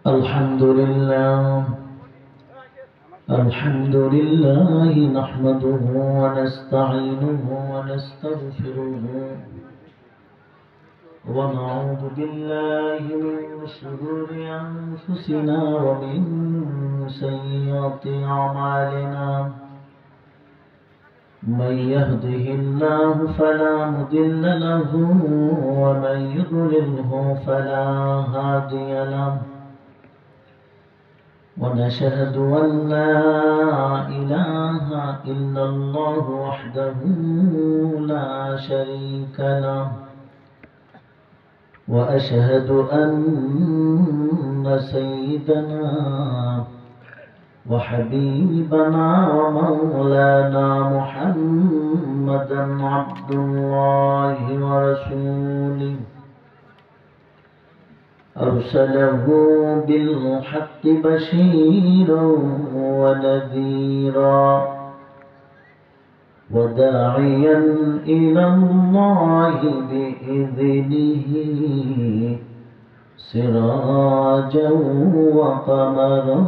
الحمد لله الحمد لله نحمده ونستعينه ونستغفره ونعوذ بالله من شرور أنفسنا ومن سيئات أعمالنا من يهده الله فلا مضل له ومن يضلله فلا هادي له ونشهد أن لا إله إلا الله وحده لا شريك له وأشهد أن سيدنا وحبيبنا ومولانا محمدا عبد الله ورسوله أرسله بالحق بشيرا ونذيرا وداعيا إلى الله بإذنه سراجا وقمرا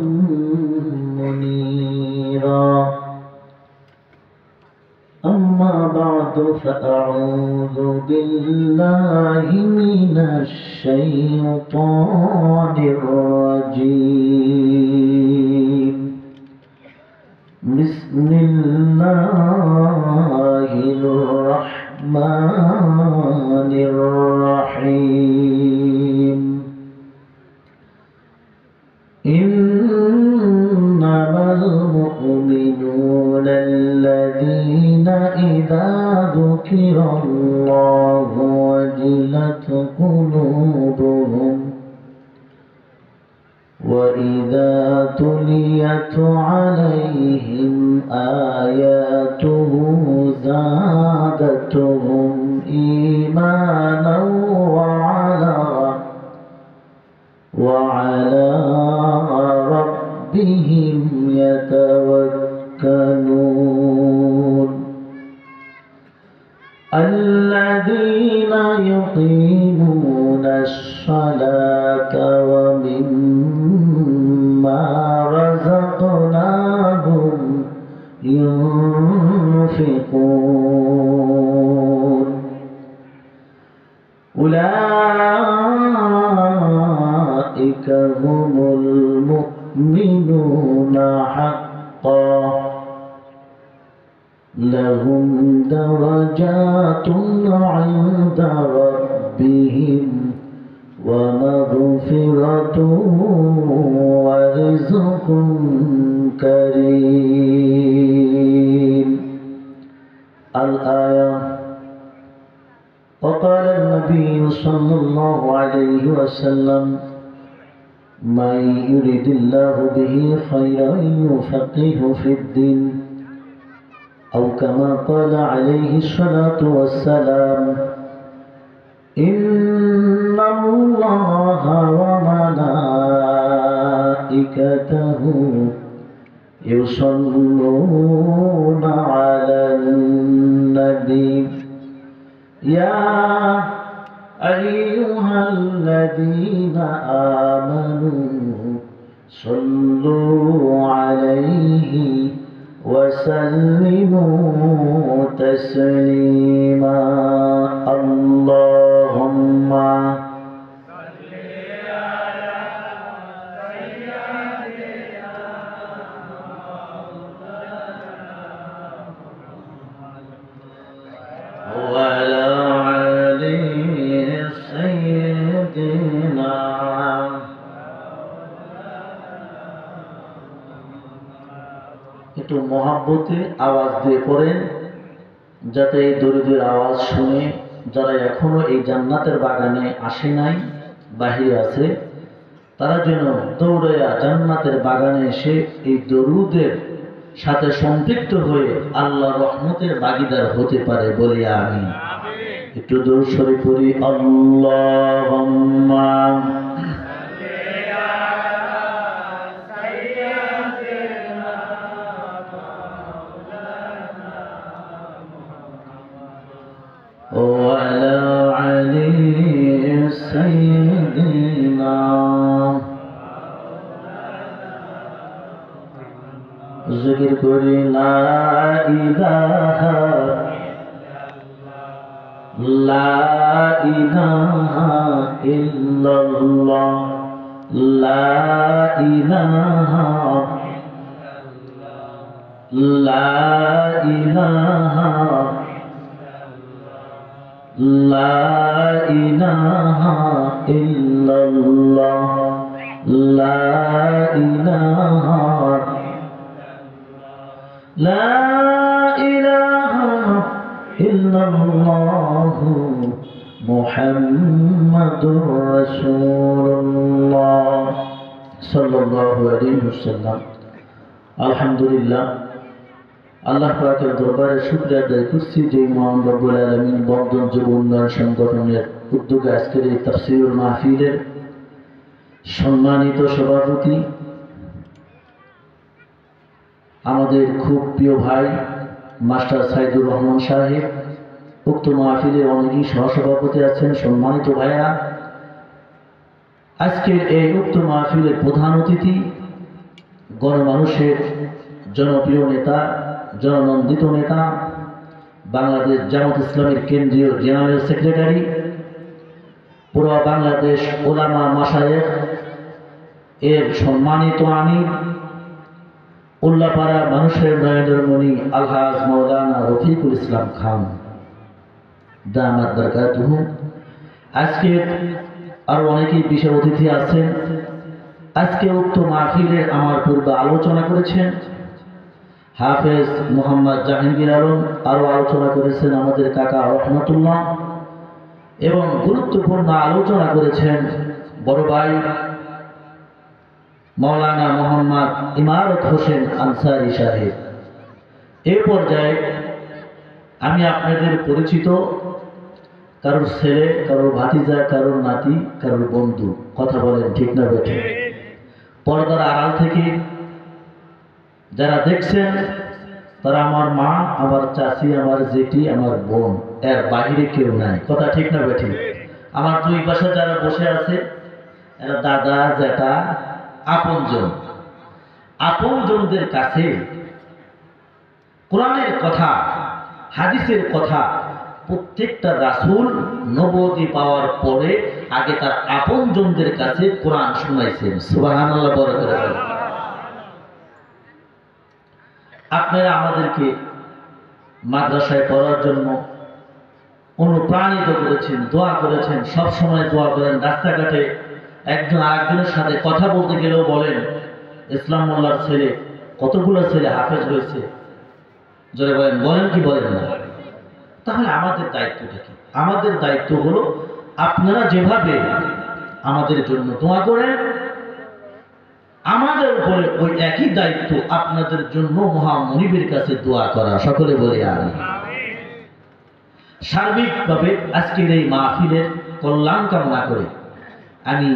منيرا أما بعد فأعوذ بالله من الشيطان الرجيم بسم الله الرحمن الرحيم إنما المؤمنون الذين إذا ذكر الله وجلت قلوبهم وإذا تليت عليهم آياته زادتهم إيمانا وعلى ربهم يتوكلون الذين يقيمون الصلاة ومما رزقناهم ينفقون أولئك هم المؤمنون حقا لهم درجات عند ربهم ومغفرة ورزق كريم. الآية. وقال النبي صلى الله عليه وسلم من يريد الله به خيرا يفقهه في الدين أو كما قال عليه الصلاة والسلام إن الله وملائكته يصلون على النبي يا أيها الذين آمنوا صلوا عليه وسلموا تسليما. اللهم صل على سيدنا وعلى آل سيدنا একটু মহাব্বতে আওয়াজ দিয়ে পড়েন যাতে এই দরুদের আওয়াজ শুনে যারা এখনো এই জান্নাতের বাগানে আসে নাই, বাহিরে আছে, তারা যেন দৌড়াইয়া জান্নাতের বাগানে এসে এই দরুদের সাথে সম্পৃক্ত হয়ে আল্লাহর রহমতের ভাগীদার হতে পারে বলি আমিন। একটু দরুদ শরীফ পড়ি। আল্লাহুম্মা وعلى آل سيدنا জিকির করি লা ইলাহা ইল্লাল্লাহ লা ইলাহা ইল্লাল্লাহ লা ইলাহা ইল্লাল্লাহ মুহাম্মাদুর রাসূলুল্লাহ সাল্লাল্লাহু আলাইহি ওয়াসাল্লাম। আলহামদুলিল্লাহ, আল্লাহ পাকের দরবারে শুকরিয়া আদায় করছি যে মহান রব্বুল আলামিন বন্ধন যুব উন্নয়ন সংগঠনের উদ্যোগে আজকের এই তাফসীরুল মাহফিলের সম্মানিত সভাপতি, আমাদের খুব প্রিয় ভাই মাস্টার সাইদুর রহমান সাহেব, উক্ত মাহফিলের অনেকেই সহসভাপতি আছেন। সম্মানিত ভাইরা, আজকের এই উক্ত মাহফিলের প্রধান অতিথি গণমানুষের জনপ্রিয় নেতা, জননন্দিত নেতা, বাংলাদেশ জামাত ইসলামের কেন্দ্রীয় জেনারেল সেক্রেটারি, পুরো বাংলাদেশ ওলামা মাশায়েখ এর সম্মানিত আমির, উল্লাপাড়া মানুষের নয়নের মণি আলহাজ মাওলানা রফিকুল ইসলাম খান দামাত বারাকাতুহু। আজকে আরো অনেকেই বিশেষ অতিথি আছেন। আজকে উক্ত মাহফিলের আমার পূর্বে আলোচনা করেছেন হাফেজ মোহাম্মদ জাহাঙ্গীর আলম, আরো আলোচনা করেছেন আমাদের কাকা রহমতুল্লাহ, এবং গুরুত্বপূর্ণ আলোচনা করেছেন বড় ভাই মাওলানা মোহাম্মদ ইমারত হোসেন আনসারী সাহেব। এই পর্যায়ে আমি আপনাদের পরিচিত, কারোর ছেলে, কারোর ভাতিজা, কারোর নাতি, কারোর বন্ধু। কথা বলেন ঠিক না বেঠে? পর্দার আড়াল থেকে যারা দেখছেন তারা আমার মা, আমার চাচি, আমার জেঠি, আমার বোন, এর বাহিরে কেউ নাই। কথা ঠিক না বেঠে? আমার দুই পাশে যারা বসে আছে এরা দাদা, জ্যাঠা, আপনজন। আপনজনদের কাছে কোরআনের কথা, হাদিসের কথা, প্রত্যেকটা রাসূল নবুয়তি পাওয়ার পরে আগে তার আপনজনদের কাছে কোরআন শুনাইছেন। সুবহানাল্লাহ বড় করে বলেন। আপনারা আমাদেরকে মাদ্রাসায় পড়ার জন্য অনুপ্রাণিত করেছেন, দোয়া করেছেন, সব সময় দোয়া করেন। রাস্তাঘাটে একজন আরেকজনের সাথে কথা বলতে গেলেও বলেন ইসলাম মোল্লার ছেলে, কতগুলো ছেলে হাফেজ হয়েছে, জোরে বলেন, বলেন কি বলেন না? তাহলে আমাদের দায়িত্বটা কি? আমাদের দায়িত্ব হলো আপনারা যেভাবে আমাদের জন্য দোয়া করেন, আমাদের উপরে ওই একই দায়িত্ব আপনাদের জন্য মহামনিবের কাছে দোয়া করা। সকলে বলি আমিন। সার্বিকভাবে আজকের এই মাহফিলের কল্যাণ কামনা করে আমি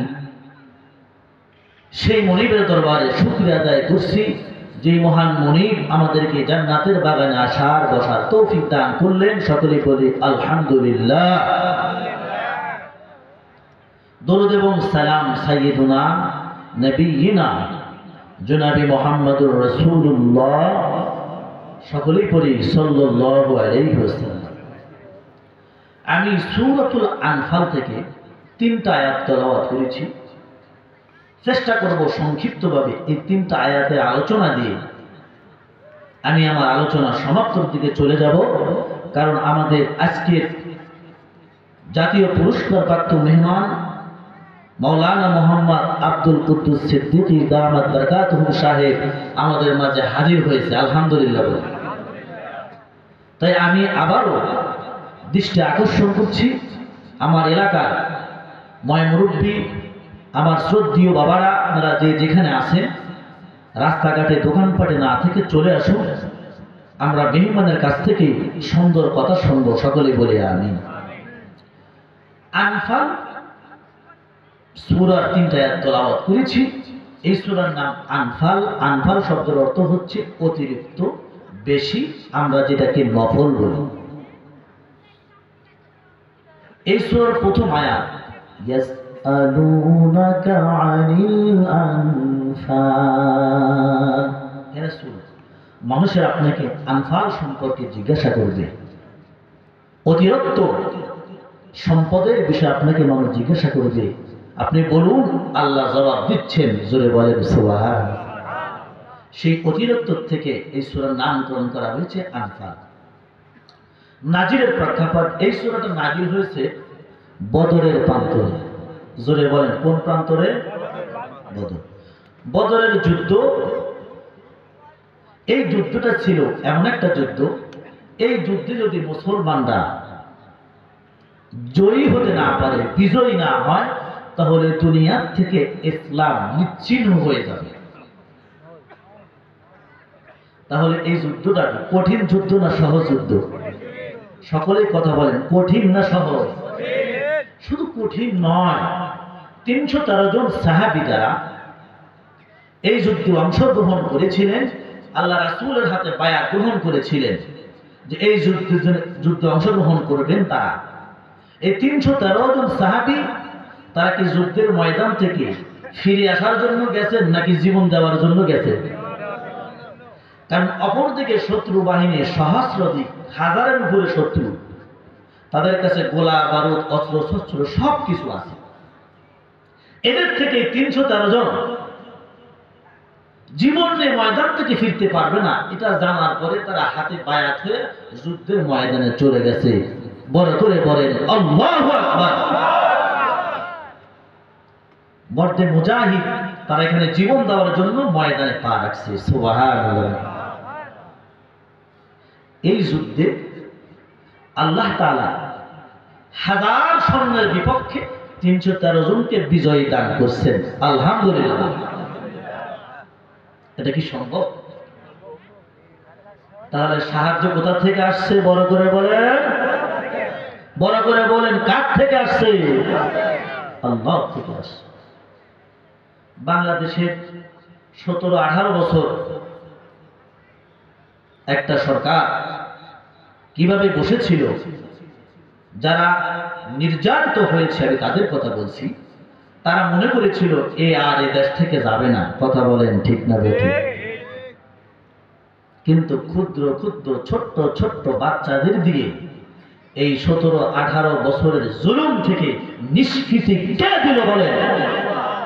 সেই মনিবের দরবারে শুকরিয়া আদায় করছি যে মহান মনিব আমাদেরকে জান্নাতের বাগানে আসার বসার তৌফিক দান করলেন। সকলে বলি আলহামদুলিল্লাহ। দরুদ এবং সালাম সাইয়্যিদুনা নবিয়িনা জনাবি মুহাম্মদুর রাসূলুল্লাহ, সকলেই পড়ি সাল্লাল্লাহু আলাইহি ওয়াসাল্লাম। আমি সূরাতুল আনফাল থেকে 3টা আয়াত তেলাওয়াত করেছি। চেষ্টা করব সংক্ষিপ্তভাবে এই 3টা আয়াতের আলোচনা দিয়ে আমি আমার আলোচনা সমাপ্তির দিকে চলে যাব। কারণ আমাদের আজকের জাতীয় পুরস্কারপ্রাপ্ত মেহমান মাওলানা মোহাম্মদ আব্দুল কুদ্দুস সিদ্দিকী দামাত বারাকাতুহু সাহেব আমাদের মাঝে হাজির হয়েছে। আলহামদুলিল্লাহ। তাই আমি আবারও দৃষ্টি আকর্ষণ করছি আমার এলাকার ময় মুরব্বী, আমার শ্রদ্ধেয় বাবারা, আপনারা যে যেখানে আছেন রাস্তাঘাটে দোকানপাটে না থেকে চলে আসুন, আমরা মেহমানের কাছ থেকে সুন্দর কথা শুনবো। সকলে বলে আমিন। আনফাল সূরার 3টা আয়াত তেলাওয়াত করেছি। এই সূরার নাম আনফাল। আনফাল শব্দের অর্থ হচ্ছে অতিরিক্ত, বেশি, আমরা যেটাকে নফল বলি। এই সূরার প্রথম আয়াত ইয়াসআলুনাকা আনিল আনফাল, এর সূরা মানুষের আপনাকে আনফাল সম্পর্কে জিজ্ঞাসা করবে, অতিরিক্ত সম্পদের বিষয়ে আপনাকে মানুষ জিজ্ঞাসা করবে, আপনি বলুন, আল্লাহ জবাব দিচ্ছেন, জোরে বলেন সুবহানাল্লাহ। সেই অতিরিক্ত থেকে এই সূরার নামকরণ করা হয়েছে আনফাল। নাজিরের প্রেক্ষাপট, এই সূরাটা নাজিল হয়েছে বদরের প্রান্তরে। জোরে বলেন কোন প্রান্তরে? বদর। বদরের যুদ্ধ, এই যুদ্ধটা ছিল এমন একটা যুদ্ধ, এই যুদ্ধে যদি মুসলমানরা জয়ী হতে না পারে, বিজয়ী না হয়, তাহলে দুনিয়ার থেকে ইসলাম নিচ্ছিন্ন হয়ে যাবে। তাহলে এই যুদ্ধটা কঠিন যুদ্ধ না সহজ যুদ্ধ? সকলেই কথা বলেন, কঠিন না সহজ? শুধু কঠিন নয়, 313 জন সাহাবী যারা এই যুদ্ধে অংশগ্রহণ করেছিলেন, আল্লাহ রাসূলের হাতে বায়াত গ্রহণ করেছিলেন যে এই যুদ্ধে অংশগ্রহণ করবেন তারা। এই 313 জন সাহাবী, তারা কি যুদ্ধের ময়দান থেকে ফিরে আসার জন্য গেছেন নাকি জীবন দেওয়ার জন্য গেছেন? কারণ অপরদিকে শত্রু বাহিনী সহস্রাধিক, হাজারের উপরে শত্রু, তাদের কাছে গোলা বারুদ অস্ত্র শস্ত্র সব কিছু আছে। এদের থেকে 313 জন জীবন নিয়ে ময়দান থেকে ফিরতে পারবে না, এটা জানার পরে তারা হাতে বায়াত হয়ে যুদ্ধের ময়দানে চলে গেছে। বড় করে বলেন আল্লাহু আকবার। মর্দে মুজাহিদ, তারা এখানে জীবন দেওয়ার জন্য ময়দানে পা রাখছে। সুবহানাল্লাহ। এই যুদ্ধে আল্লাহ তাআলা হাজার সৈন্যের বিপক্ষে 313 জনকে বিজয় দান করছেন। আলহামদুলিল্লাহ। এটা কি সম্ভব? তাহলে সাহায্য কোথা থেকে আসছে? বড় করে বলেন, বড় করে বলেন, কার থেকে আসছে? আল্লাহ থেকে আসছে। বাংলাদেশের 17-18 বছর একটা সরকার কিভাবে বসেছিল, যারা নির্যাতিত হয়েছে, আমি তাদের কথা বলছি, তারা মনে করেছিল এ আর এ দেশ থেকে যাবে না। কথা বলেন ঠিক না বেঠিক? কিন্তু ক্ষুদ্র ক্ষুদ্র ছোট্ট ছোট্ট বাচ্চাদের দিয়ে এই 17-18 বছরের জুলুম থেকে নিষ্কৃতি কে দিল? বলেন,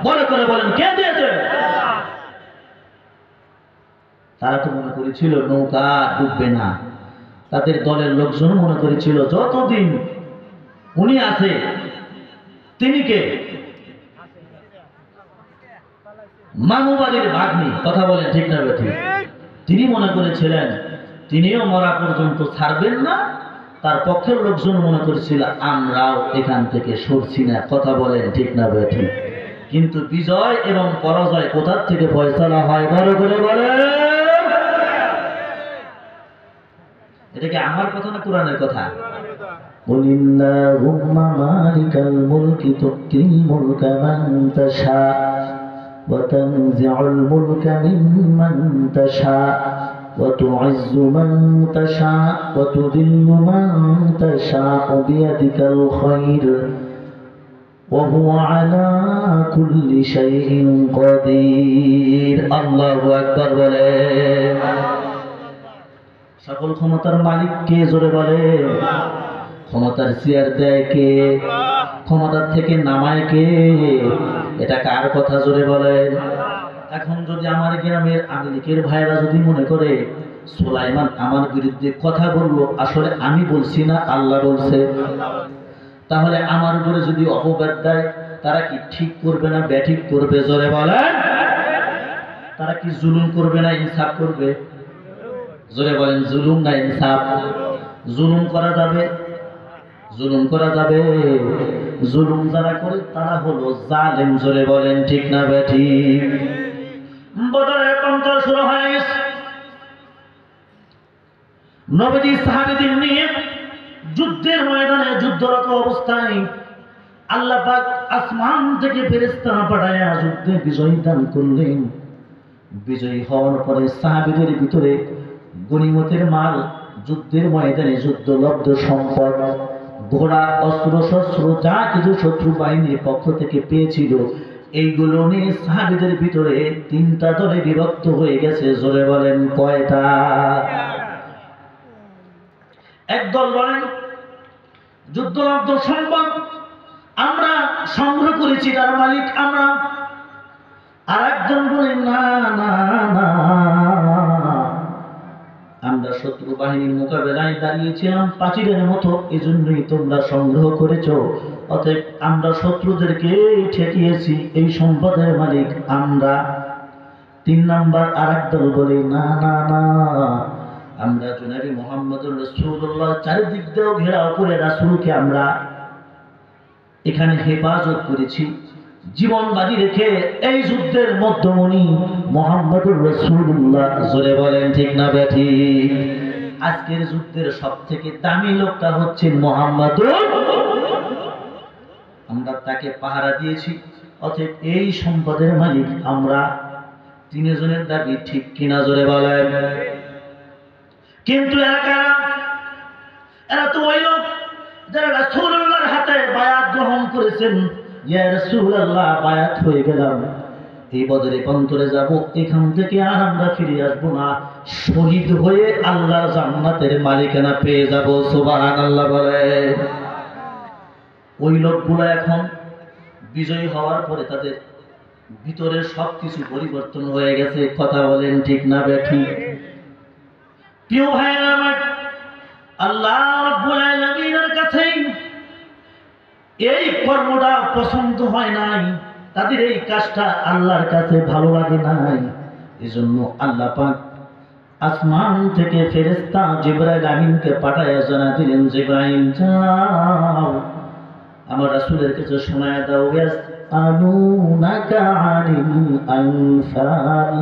বলে করে বলেন, কে দিয়েছে? তারা তো মনে করেছিল নৌকা ডুববে না। তাদের দলের লোকজন মনে করেছিল যতদিন উনি আছে, তিনি কে? মামুবাড়ির ভাগ্নি। কথা বলেন ঠিক না বেঠিক? তিনি মনে করেছিলেন তিনিও মরা পর্যন্ত ছাড়বেন না। তার পক্ষের লোকজন মনে করেছিল আমরাও এখান থেকে সরছি না। কথা বলেন ঠিক না বেঠিক? কিন্তু বিজয় এবং পরাজয় কোথার থেকে ফয়সালা হয়? বড় করে বলেন। এটা কি আমার কথা না কোরআনের কথা? কুলিল্লাহুম্মা মালিকাল মুলকি তুতিল মুলকা মান তাশা ওয়া তানজিউল মুলকা মিম্মান তাশা ওয়া তু'ইজ্জু মান তাশা ওয়া তুযিল্লু মান তাশা বিয়াদিকাল খায়র ওয়া হুয়া আলা কুল্লি শাইইন কাদির। আল্লাহু আকবার বলেন। সকল ক্ষমতার মালিক কে? জোরে বলে। ক্ষমতার চেয়ার দেয় কে? ক্ষমতার থেকে নামায় কে? এটা কার কথা? জোরে বলেন। এখন যদি আমার গ্রামের আমেরিকার ভাইরা যদি মনে করে সুলাইমান আমার বিরুদ্ধে কথা বললো, আসলে আমি বলছি না, আল্লাহ বলছে, তাহলে আমার উপরে যদি অপবাদ দেয়, তারা কি ঠিক করবে না ব্যাঠিক করবে? জোরে বলেন। তারা কি জুলুম করবে না ইনসাফ করবে? জোরে বলেন, জুলুম না ইনসাফ? জুলুম করা যাবে? জুলুম করা যাবে? জুলুম যারা করে তারা হলো জালেম। জোরে বলেন ঠিক না বেঠিক? বদরের প্রান্ত শুরু হয়ে গেছে। নবীজি সাহাবীদের নিয়ে যুদ্ধের ময়দানে যুদ্ধরত অবস্থায় আল্লাহ পাক আসমান থেকে ফেরেশতা পাঠায়া যুদ্ধে বিজয় দান করলেন। বিজয়ী হওয়ার পরে সাহাবীদের ভিতরে গনিমতের মাল, যুদ্ধের ময়দানে যুদ্ধলব্ধ সম্পদ, ঘোড়া, অস্ত্র শস্ত্র, যা কিছু শত্রু বাহিনীর পক্ষ থেকে পেয়েছিল, এইগুলো নিয়ে সাহাবীদের ভিতরে তিনটা দলে বিভক্ত হয়ে গেছে। জোরে বলেন কয়টা? একদল বলেন যুদ্ধলব্ধ সম্পদ আমরা সংগ্রহ করেছি, তার মালিক আমরা। আর একজন বলেন না না না, আমরা শত্রু বাহিনীর মোকাবেলায় দাঁড়িয়েছিলাম প্রাচীরের মতো, এজন্যই তোমরা সংগ্রহ করেছো, অতএব আমরা শত্রুদেরকে ঠেকিয়েছি, এই সম্পদের মালিক আমরা। তিন নাম্বার আর একদল বলে না না না, আমরা জনাবি মুহাম্মদুর রাসূলুল্লাহ চারিদিক দিয়ে ঘেরাও করে রাসূলকে আমরা এখানে হেফাজত করেছি, জীবন বাজি রেখে এই যুদ্ধের মধ্যমণি মুহাম্মদুর রাসূলুল্লাহ। জোরে বলেন ঠিক না বেঠিক? আজকের যুদ্ধের সবথেকে দামি লোকটা হচ্ছেন মুহাম্মদুর, আমরা তাকে পাহারা দিয়েছি, অতএব এই সম্পদের মালিক আমরা। তিনজনের দাবি ঠিক কিনা? জোরে বলেন। কিন্তু এরা তো ওই লোক যারা রাসূলুল্লাহর হাতে বায়াত গ্রহণ করেছেন। ইয়া রাসূলুল্লাহ, বায়াত হয়ে গেলাম, এই বদরে প্রান্তরে যাব, এখান থেকে আর আমরা ফিরে আসবো না, শহীদ হয়ে আল্লাহর জান্নাতের মালিকানা পেয়ে যাব। সুবহানাল্লাহ বলে। ওই লোকগুলো এখন বিজয়ী হওয়ার পরে তাদের ভিতরের সবকিছু পরিবর্তন হয়ে গেছে। কথা বলেন ঠিক না বেঠিক? প্রিয় ভাইরা আমার, আল্লাহ রাব্বুল আলামিনের কাছে এই কর্মটা পছন্দ হয় নাই, তাদের এই কাজটা আল্লাহর কাছে ভালো লাগে নাই। এজন্য আল্লাহ পাক আসমান থেকে ফেরেশতা জিবরাইল আমিনকে পাঠায়া জানা দিলেন, জিবরাইল যাও আমার রাসূলের কাছে শোনায় দাও, ইয়াসআলুনাকা আনিল আনফাল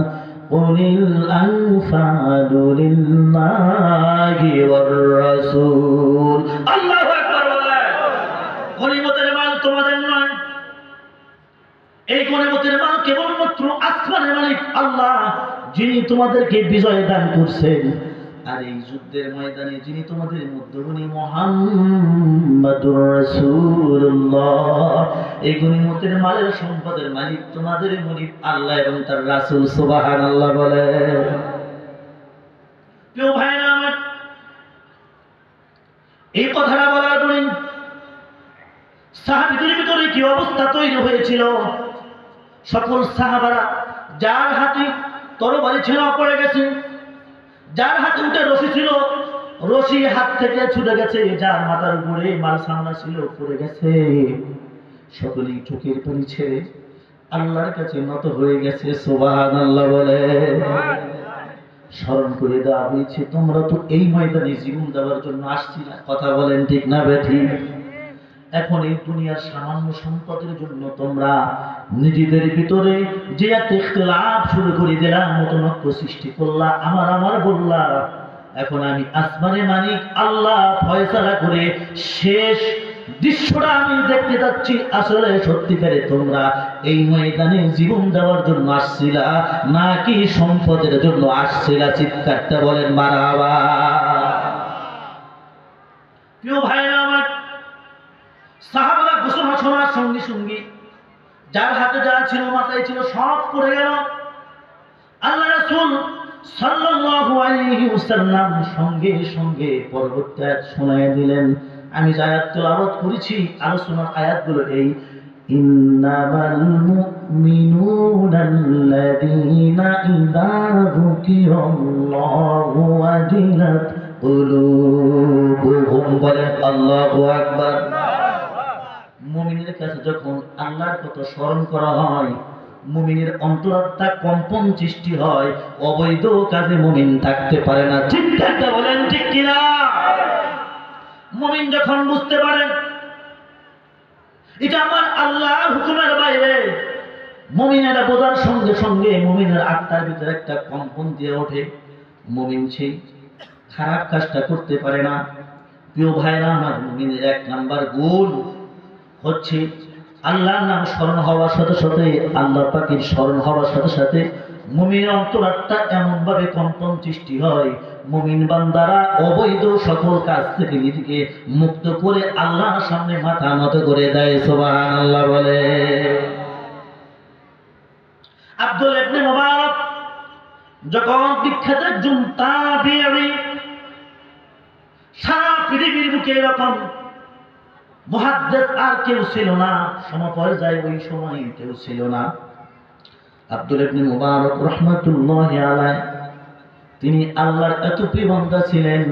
কুলিল আনফালু লিল্লাহি ওয়ার রাসূল। আল্লাহু আকবার বলেন। গনিমতের মাল তোমাদের নয়, এই গনিমতের মাল কেবলমাত্র আসমানের মালিক আল্লাহ, যিনি তোমাদেরকে বিজয় দান করছেন। আর এই যুদ্ধের ময়দানে যিনি তোমাদের মধ্যবর্তী মুহাম্মাদুর রাসূলুল্লাহ, এই গনিমতের মালের সম্পদের মালিক তোমাদের মুনিব আল্লাহ এবং তার রাসূল। সুবহানাল্লাহ বলে। প্রিয় ভাইরা আমার, এই কথাটা বলার পরে সাহাবীদের ভিতরে কি অবস্থা তৈরি হয়েছিল। সকল সাহাবারা যার হাতে তরবারি ছিল পড়ে গেছে, যার হাতে উঠে রশি ছিল রশি হাত থেকে ছুটে গেছে, যার মাথার উপরে মাল সামনা ছিল পড়ে গেছে। সকলেই চোখের পানি ছেড়ে আল্লাহর কাছে নত হয়ে গেছে। সুবহানাল্লাহ বলে। স্মরণ করে দেওয়া হয়েছে, তোমরা তো এই ময়দানে জীবন দেওয়ার জন্য আসছিলে। কথা বলেন ঠিক না বেঠিক? এখন এই দুনিয়ার সামান্য সম্পদের জন্য তোমরা নিজেদের ভিতরে যে একটা ইখতিলাফ শুরু করে দিলা, মতনৈক্য সৃষ্টি করলা, আমার বললা। এখন আমি আসমানের মালিক আল্লাহ ফয়সালা করে শেষ দৃশ্যটা আমি দেখতে যাচ্ছি। আসলে সত্যিকারে তোমরা এই ময়দানে জীবন দেওয়ার জন্য আসছিলা নাকি সম্পদের জন্য আসছিলা? চিৎকারটা বলেন মারহাবা। প্রিয় ভাইরা আমার, সাহাবারা ঘোষণা শোনার সঙ্গে সঙ্গে যার হাতে যা ছিল মাথায় ছিল সব পড়ে গেল। আল্লাহ রাসূল সাল্লাল্লাহু আলাইহি ওয়াসাল্লাম সঙ্গে সঙ্গে পরবর্তী আয়াত শোনায় দিলেন। আমি যে আয়াত তেলাওয়াত করেছি, আলোচনার আয়াতগুলো এই, ইন্নামাল মুমিনুনা আল্লাযীনা ইযা যুকিরাল্লাহু ওয়াজিলাত কুলুবুহুম। বলেন আল্লাহু আকবার। মুমিনের কাছে যখন আল্লাহর কথা স্মরণ করা হয়, মুমিনের অন্তরাত্মা কম্পন সৃষ্টি হয়, অবৈধ কাজে মুমিন থাকতে পারে না। চিন্তাটা বলেন ঠিক কিনা? মুমিন যখন বুঝতে পারেন এটা আমার আল্লাহর হুকুমের বাইরে, মুমিনেরা বোঝার সঙ্গে সঙ্গে মুমিনের আত্মার ভিতরে একটা কম্পন দিয়ে ওঠে। মুমিন সেই খারাপ কাজটা করতে পারে না। প্রিয় ভাইরা আমার, মুমিনের এক নাম্বার গুণ হচ্ছে আল্লাহর নাম স্মরণ হওয়ার সাথে সাথে, আল্লাহ পাকের স্মরণ হওয়ার সাথে সাথে মুমিনের অন্তরাত্মা এমন ভাবে কম্পন সৃষ্টি হয়, মুমিন বান্দারা অবৈধ সকল কাজ থেকে নিজেকে মুক্ত করে আল্লাহর সামনে মাথা নত করে দেয়। সুবহানাল্লাহ বলে। আব্দুল্লাহ ইবনে মুবারক যখন বিখ্যাত একজন তাবিঈ, সারা পৃথিবীর বুকে এরকম মুহাদ্দিস আর কেউ ছিল না, সমপর্যায়ে ওই সময় কেউ ছিল না। আব্দুল্লাহ ইবনে মুবারক রাহমাতুল্লাহি আলাইহি তিনি আল্লাহর এত প্রিয় বান্দা ছিলেন।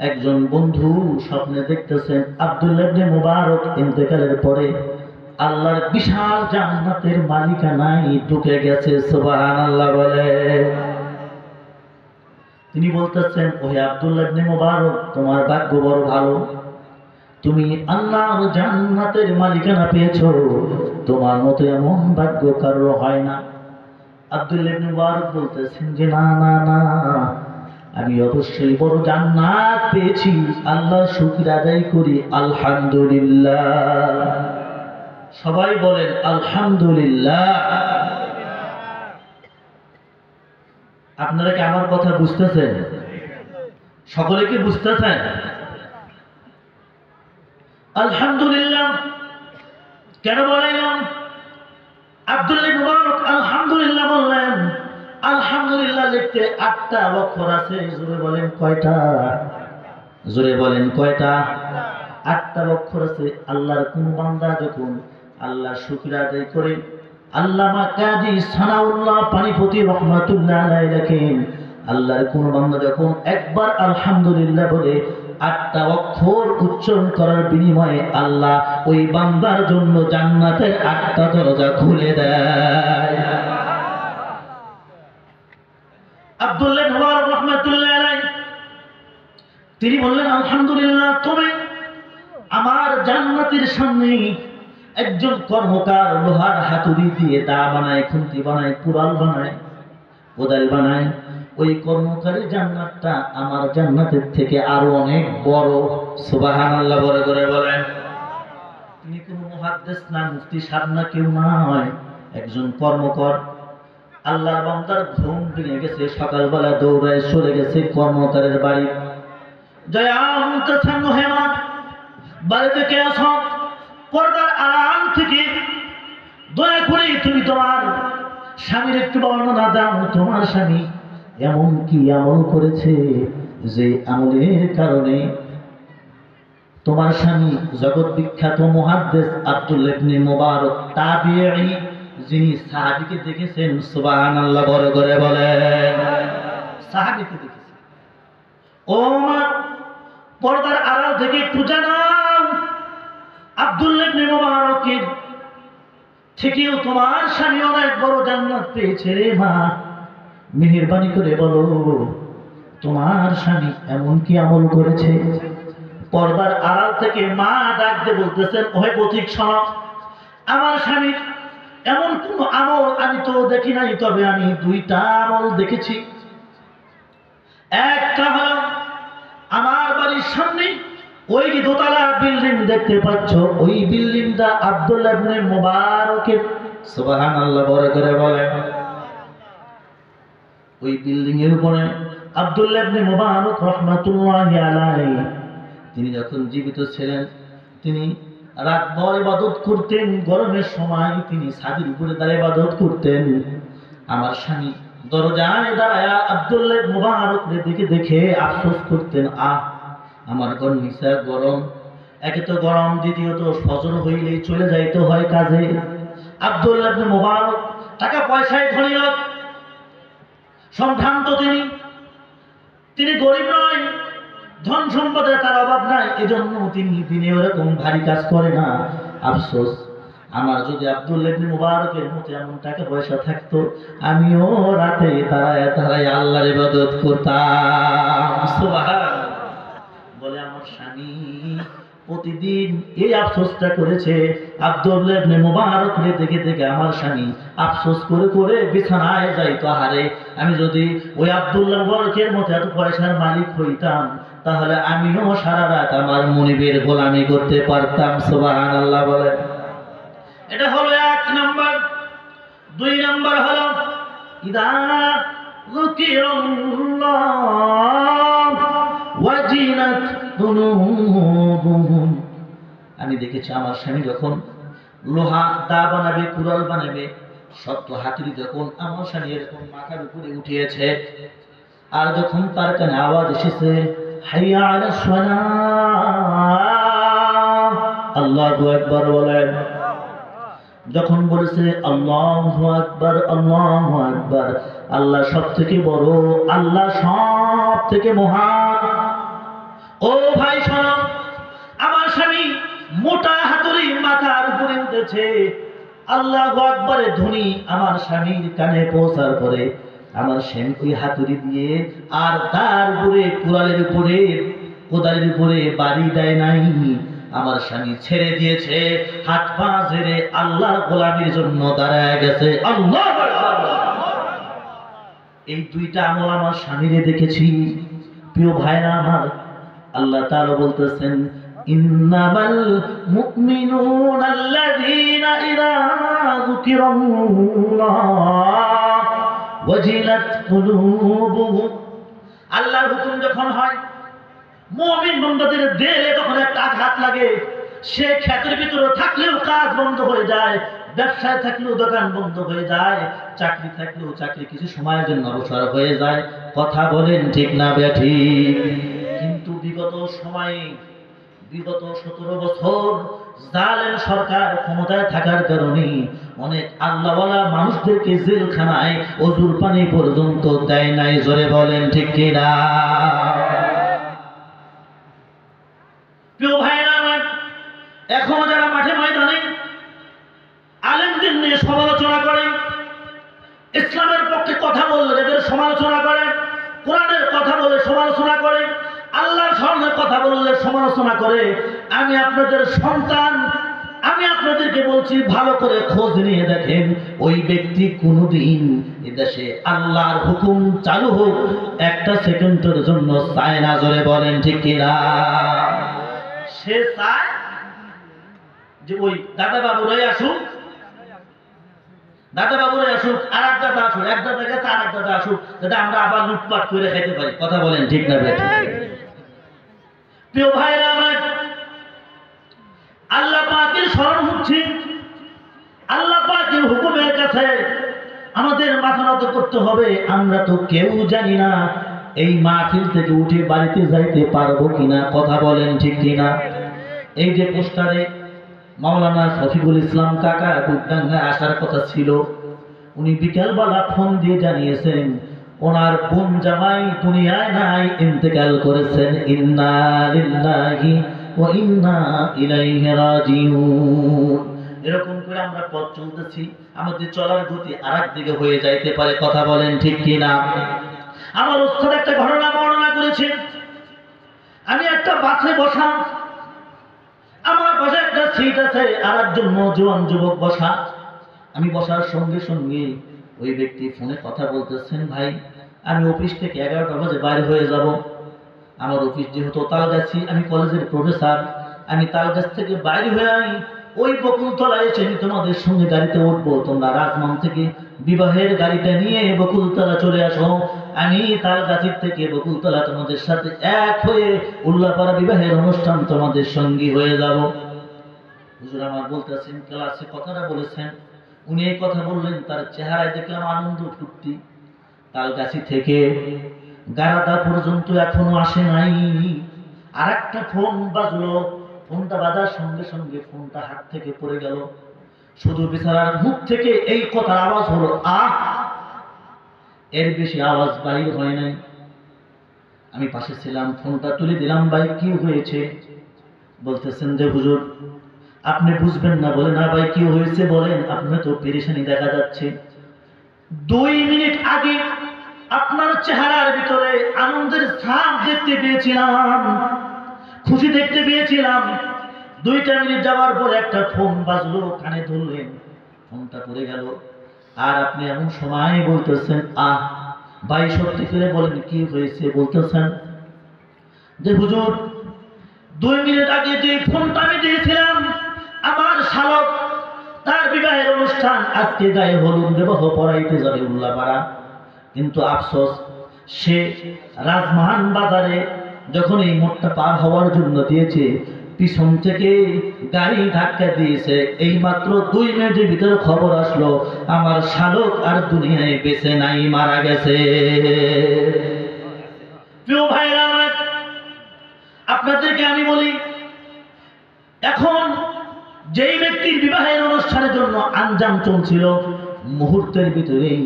একজন বন্ধু স্বপ্নে দেখতেছেন আব্দুল্লাহ ইবনে মুবারক ইন্তেকালের পরে আল্লাহর বিশাল জান্নাতের মালিকানায় ঢুকে গেছে। সুবহানাল্লাহ বলে। তিনি বলতেছেন, ওহে আব্দুল্লাহ ইবনে মুবারক, তোমার ভাগ্য বড় ভালো, তুমি আল্লাহর জান্নাতের মালিকানা পেয়েছো, তোমার মতো এমন ভাগ্য কারো হয় না। আব্দুল্লাহ ইবনে মুবারক বলতেছেন যে না না না, আমি অবশ্যই বড় জান্নাত পেয়েছি, আল্লাহর শুকর আদায় করি, আলহামদুলিল্লাহ। সবাই বলেন আলহামদুলিল্লাহ। আপনারা কি আমার কথা বুঝতেছেন? সকলে কি বুঝতেছেন? আলহামদুলিল্লাহ কেন বললাম? আব্দুল্লাহ ইবনে মুবারক আলহামদুলিল্লাহ বললেন। আলহামদুলিল্লাহ লিখতে 8টা অক্ষর আছে। জোরে বলেন কয়টা? জোরে বলেন কয়টা? 8টা অক্ষর আছে। আল্লাহর কোন বান্দা যখন আল্লাহর শুকর আদায় করে, আল্লামা কাজী সানাউল্লাহ পানিপতি রহমাতুল্লাহ আলাইহি লেখেন, আল্লাহর কোন বান্দা যখন একবার আলহামদুলিল্লাহ বলে 8টা অক্ষর উচ্চারণ করার বিনিময়ে আল্লাহ ওই বান্দার জন্য জান্নাতের 8টা দরজা খুলে দেয়। আব্দুল্লাহ ইবনে মুবারক রাহমাতুল্লাহ আলাইহি তিনি বললেন, আলহামদুলিল্লাহ, তুমি আমার জান্নাতের সামনে একজন কর্মকার লোহার হাতুড়ি দিয়ে দা বানায়, খুন্তি বানায়, কুড়াল বানায়, কোদাল বানায়, ওই কর্মকারী জান্নাতটা আমার জান্নাতের থেকে আরো অনেক বড়। সুবহানাল্লাহ বলে করে বলেন। তিনি কোন মুহাদ্দিস না, মুফতি সাহেব না, কেউ না হয়, একজন কর্মকর। আল্লাহর বান্দার ঘুম ভেঙে গেছে, সকালবেলা দৌড়ায় চলে গেছে কর্মকারের বাড়ি। জয়া বলতেছেন, হেমা বাড়িতে কে আছো? পর্দার আড়াল থেকে দয়া করে তুমি তোমার স্বামীর একটু বর্ণনা দাও, তোমার স্বামী এমন কি আমল করেছে যে আমলের কারণে তোমার স্বামী জগৎ বিখ্যাত মুহাদ্দিস আব্দুল্লাহ ইবনে মুবারক তাবিঈ, যিনি সাহাবীকে দেখেছেন। সুবহানাল্লাহ বড় করে বলেন। সাহাবীকে দেখেছেন। ও মা, পর্দার আড়াল থেকে একটু জানাও, আব্দুল্লাহ ইবনে মুবারকের থেকেও তোমার স্বামী অনেক বড় জান্নাত পেয়েছে রে মা, মেহেরবানি করে বলো তোমার স্বামী এমন কি আমল করেছে। পর্দার আড়াল থেকে মা ডাক দিয়ে বলতেছেন, ওহে পথিক শোনো, আমার স্বামীর এমন কোন আমল আমি তো দেখি নাই, তবে আমি 2টা আমল দেখেছি। একটা হলো আমার বাড়ির সামনে ওই যে দোতলা বিল্ডিং দেখতে পাচ্ছ, ওই বিল্ডিংটা আব্দুল্লাহ ইবনে মুবারকের। সুবহানাল্লাহ বড় করে বলেন। ওই বিল্ডিং এর উপরে আব্দুল্লাহ ইবনে মুবারক রাহমাতুল্লাহি আলাইহি তিনি যখন জীবিত ছিলেন, তিনি রাতভর ইবাদত করতেন। গরমের সময় তিনি ছাদের উপরে দাঁড়িয়ে ইবাদত করতেন। আমার স্বামী দরজায় দাঁড়ায় আব্দুল্লাহ ইবনে মুবারককে দেখে দেখে আফসোস করতেন, আমার ঘর নিচা গরম, একে তো গরম, দ্বিতীয়ত ফজর হইলেই চলে যাইতে হয় কাজে। আব্দুল্লাহ ইবনে মুবারক টাকা পয়সায় ধনী লোক, সম্ভ্রান্ত তিনি গরিব নয়, ধন সম্পদের তার অভাব নাই, এজন্য তিনি দিনে ওরকম ভারী কাজ করে না। আফসোস, আমার যদি আব্দুল্লাহ ইবনে মুবারকের মতো এমন টাকা পয়সা থাকতো, আমিও রাতে দাঁড়ায় দাঁড়ায় আল্লাহর ইবাদত করতাম। সুবহানাল্লাহ বলে। আমার স্বামী প্রতিদিন এই আফসোসটা করেছে। আব্দুল্লাহ ইবনে মুবারককে দেখে দেখে আমার স্বামী আফসোস করে করে বিছানায় যাইতো, হারে আমি যদি ওই আব্দুল্লাহ মুবারকের মতো এত পয়সার মালিক হইতাম, তাহলে আমিও সারা রাত আমার মুনিবের গোলামি করতে পারতাম। সুবহানাল্লাহ বলেন। এটা হলো 1 নাম্বার। 2 নাম্বার হলো ইদা যুকিরাল্লাহ ওয়াজিলাত কুলুবুহুম। আমি দেখেছি আমার স্বামী যখন লোহা দা বানাবে, কুড়াল বানাবে, শক্ত হাতুড়ি যখন আমার স্বামী এরকম মাথার উপরে উঠিয়েছে, আর যখন তার কানে আওয়াজ এসেছে হাইয়া আলাস সালাহ, আল্লাহু আকবার বলেন, যখন বলেছে আল্লাহু আকবার আল্লাহু আকবার, আল্লাহ সব থেকে বড়, আল্লাহ সব থেকে মহান। ও ভাই শোনো, আমার স্বামী মোটা হাতুড়ি মাথার উপরে উঠেছে, আল্লাহু আকবারের ধ্বনি আমার স্বামীর কানে পৌঁছার পরে আমার স্বামী হাতুড়ি দিয়ে আর তার উপরে কোদালের উপরে বাড়ি দেয় নাই, আমার স্বামী ছেড়ে দিয়েছে, হাত পা ছেড়ে আল্লাহর গোলামির জন্য দাঁড়ায় গেছে। আল্লাহু আকবার। এই দুইটা আমল আমার স্বামীরে দেখেছি। প্রিয় ভাইরা আমার, আল্লাহ তাআলা বলতেছেন ইন্নামাল মুমিনুনা আল্লাযীনা ইযা যুকিরাল্লাহ ওয়াজিলাত কুলুবুহুম। আল্লাহর হুকুম যখন হয়, মুমিন বান্দাদের দিলে তখন একটা আঘাত লাগে। সে ক্ষেতের ভিতরে থাকলেও কাজ বন্ধ হয়ে যায়, ব্যবসায় থাকলেও দোকান বন্ধ হয়ে যায়, চাকরি থাকলেও চাকরি কিছু সময়ের জন্য অবসর হয়ে যায়। কথা বলেন ঠিক না বেঠিক? কিন্তু বিগত 17 বছর জালেম সরকার ক্ষমতায় থাকার কারণে অনেক আল্লাহওয়ালা মানুষদেরকে জেলখানায় অজুর পানি পর্যন্ত দেয় নাই। জোরে বলেন ঠিক কিনা? প্রিয় ভাইরা আমার, এখন যারা মাঠে ময়দানে আলেমদের নিয়ে সমালোচনা করে, ইসলামের পক্ষে কথা বললে যাদের সমালোচনা করে, কোরআনের কথা বলে সমালোচনা করে, আল্লাহর সামনে কথা বললে সমালোচনা করে, আমি আপনাদের সন্তান, আমি আপনাদেরকে বলছি ভালো করে খোঁজ নিয়ে দেখেন, ওই ব্যক্তি কোনদিন এদেশে আল্লাহর হুকুম চালু হোক একটা সেকেন্ডের জন্য চায় না। জোরে বলেন ঠিক কিনা? সে চায় যে ওই দাদা বাবুরাই আসুক, আর এক দাদা আসুক, এক দাদা গেছে আর এক দাদা আসুক, যাতে আমরা আবার লুটপাট করে খাইতে পারি। কথা বলেন ঠিক না বেঠিক? প্রিয় ভাইরা আমার, আল্লাহ পাকের শরণ হচ্ছে, আল্লাহ পাকের হুকুমের কাছে আমাদের মাথা নত করতে হবে। আমরা তো কেউ জানি না এই মাহফিল থেকে উঠে বাড়িতে যাইতে পারবো কিনা। কথা বলেন ঠিক কিনা? এই যে পোস্টারে মাওলানা শফিকুল ইসলাম কাকা বুকডাঙ্গা আসার কথা ছিল, উনি বিকেলবেলা ফোন দিয়ে জানিয়েছেন ওনার বোন জামাই দুনিয়ায় নাই, ইন্তেকাল করেছেন। ইন্না লিল্লাহি ওয়া ইন্না ইলাইহি রাজিউন। এরকম করে আমরা পথ চলতেছি, আমাদের চলার গতি আরেক দিকে হয়ে যাইতে পারে। কথা বলেন ঠিক কিনা? আমার উস্তাদ একটা ঘটনা বর্ণনা করেছেন। আমি একটা বাসে বসা, আমার পাশে একটা সিট আছে, আর একজন নওজোয়ান যুবক বসা। আমি বসার সঙ্গে সঙ্গে ওই ব্যক্তি ফোনে কথা বলতেছেন, ভাই আমি অফিস থেকে 11টা বাজে বাইরে হয়ে যাব। আমার অফিস যেহেতু তালগাছি, আমি কলেজের প্রফেসর, আমি তালগাছ থেকে বাইরে হয়ে আই, ওই বকুলতলায় এসে আমি তোমাদের সঙ্গে গাড়িতে উঠবো। তোমরা রাজমান থেকে বিবাহের গাড়িটা নিয়ে বকুলতলা চলে আসো, আমি তালগাছির থেকে বকুলতলা তোমাদের সাথে এক হয়ে উল্লাপাড়া বিবাহের অনুষ্ঠান তোমাদের সঙ্গী হয়ে যাব। হুজুর আমার বলতেছেন, ক্লাসে কথাটা বলেছেন, উনি এই কথা বললেন, তার চেহারায় দেখলাম আনন্দ ফুর্তি। তালগাছি থেকে গারাদা পর্যন্ত এখনো আসে নাই। আর একটা ফোন বাজলো, ফোনটা বাজার সঙ্গে সঙ্গে ফোনটা হাত থেকে পড়ে গেল। শুধু বেচারার মুখ থেকে এই কথার আওয়াজ হলো আহ, এর বেশি আওয়াজ বাইর হয় নাই। আমি পাশে ছিলাম, ফোনটা তুলে দিলাম, ভাই কি হয়েছে? বলতেছেন যে হুজুর আপনি বুঝবেন না। বলে না ভাই কি হয়েছে বলেন, আপনি তো পেরেশানি দেখা যাচ্ছে। 2 মিনিট আগে আপনার চেহারার ভিতরে আনন্দের ছাপ দেখতে পেয়েছিলাম, খুশি দেখতে পেয়েছিলাম। 2টা মিনিট যাওয়ার পর একটা ফোন বাজলো, কানে ধরলেন, ফোনটা পড়ে গেল। আর আপনি এমন সময় বলতেছেন আহ। ভাই সত্যি করে বলেন কি হয়েছে? বলতেছেন যে হুজুর 2 মিনিট আগে যে ফোনটা আমি দিয়েছিলাম, আমার শালক তার বিবাহের অনুষ্ঠান, আজকে গায়ে হলুদ বিবাহ পড়াইতে যাবে উল্লাপাড়া, কিন্তু আফসোস সে রাজমহান বাজারে যখন এই মোড়টা পার হওয়ার জন্য দিয়েছে, পিছন থেকে গাড়ি ধাক্কা দিয়েছে। এই মাত্র 2 মিনিটের ভিতরে খবর আসলো আমার শালক আর দুনিয়ায় বেঁচে নাই, মারা গেছে। প্রিয় ভাইরা আমার, আপনাদেরকে আমি বলি, এখন যেই ব্যক্তির বিবাহের অনুষ্ঠানের জন্য আঞ্জাম চলছিল, মুহূর্তের ভিতরেই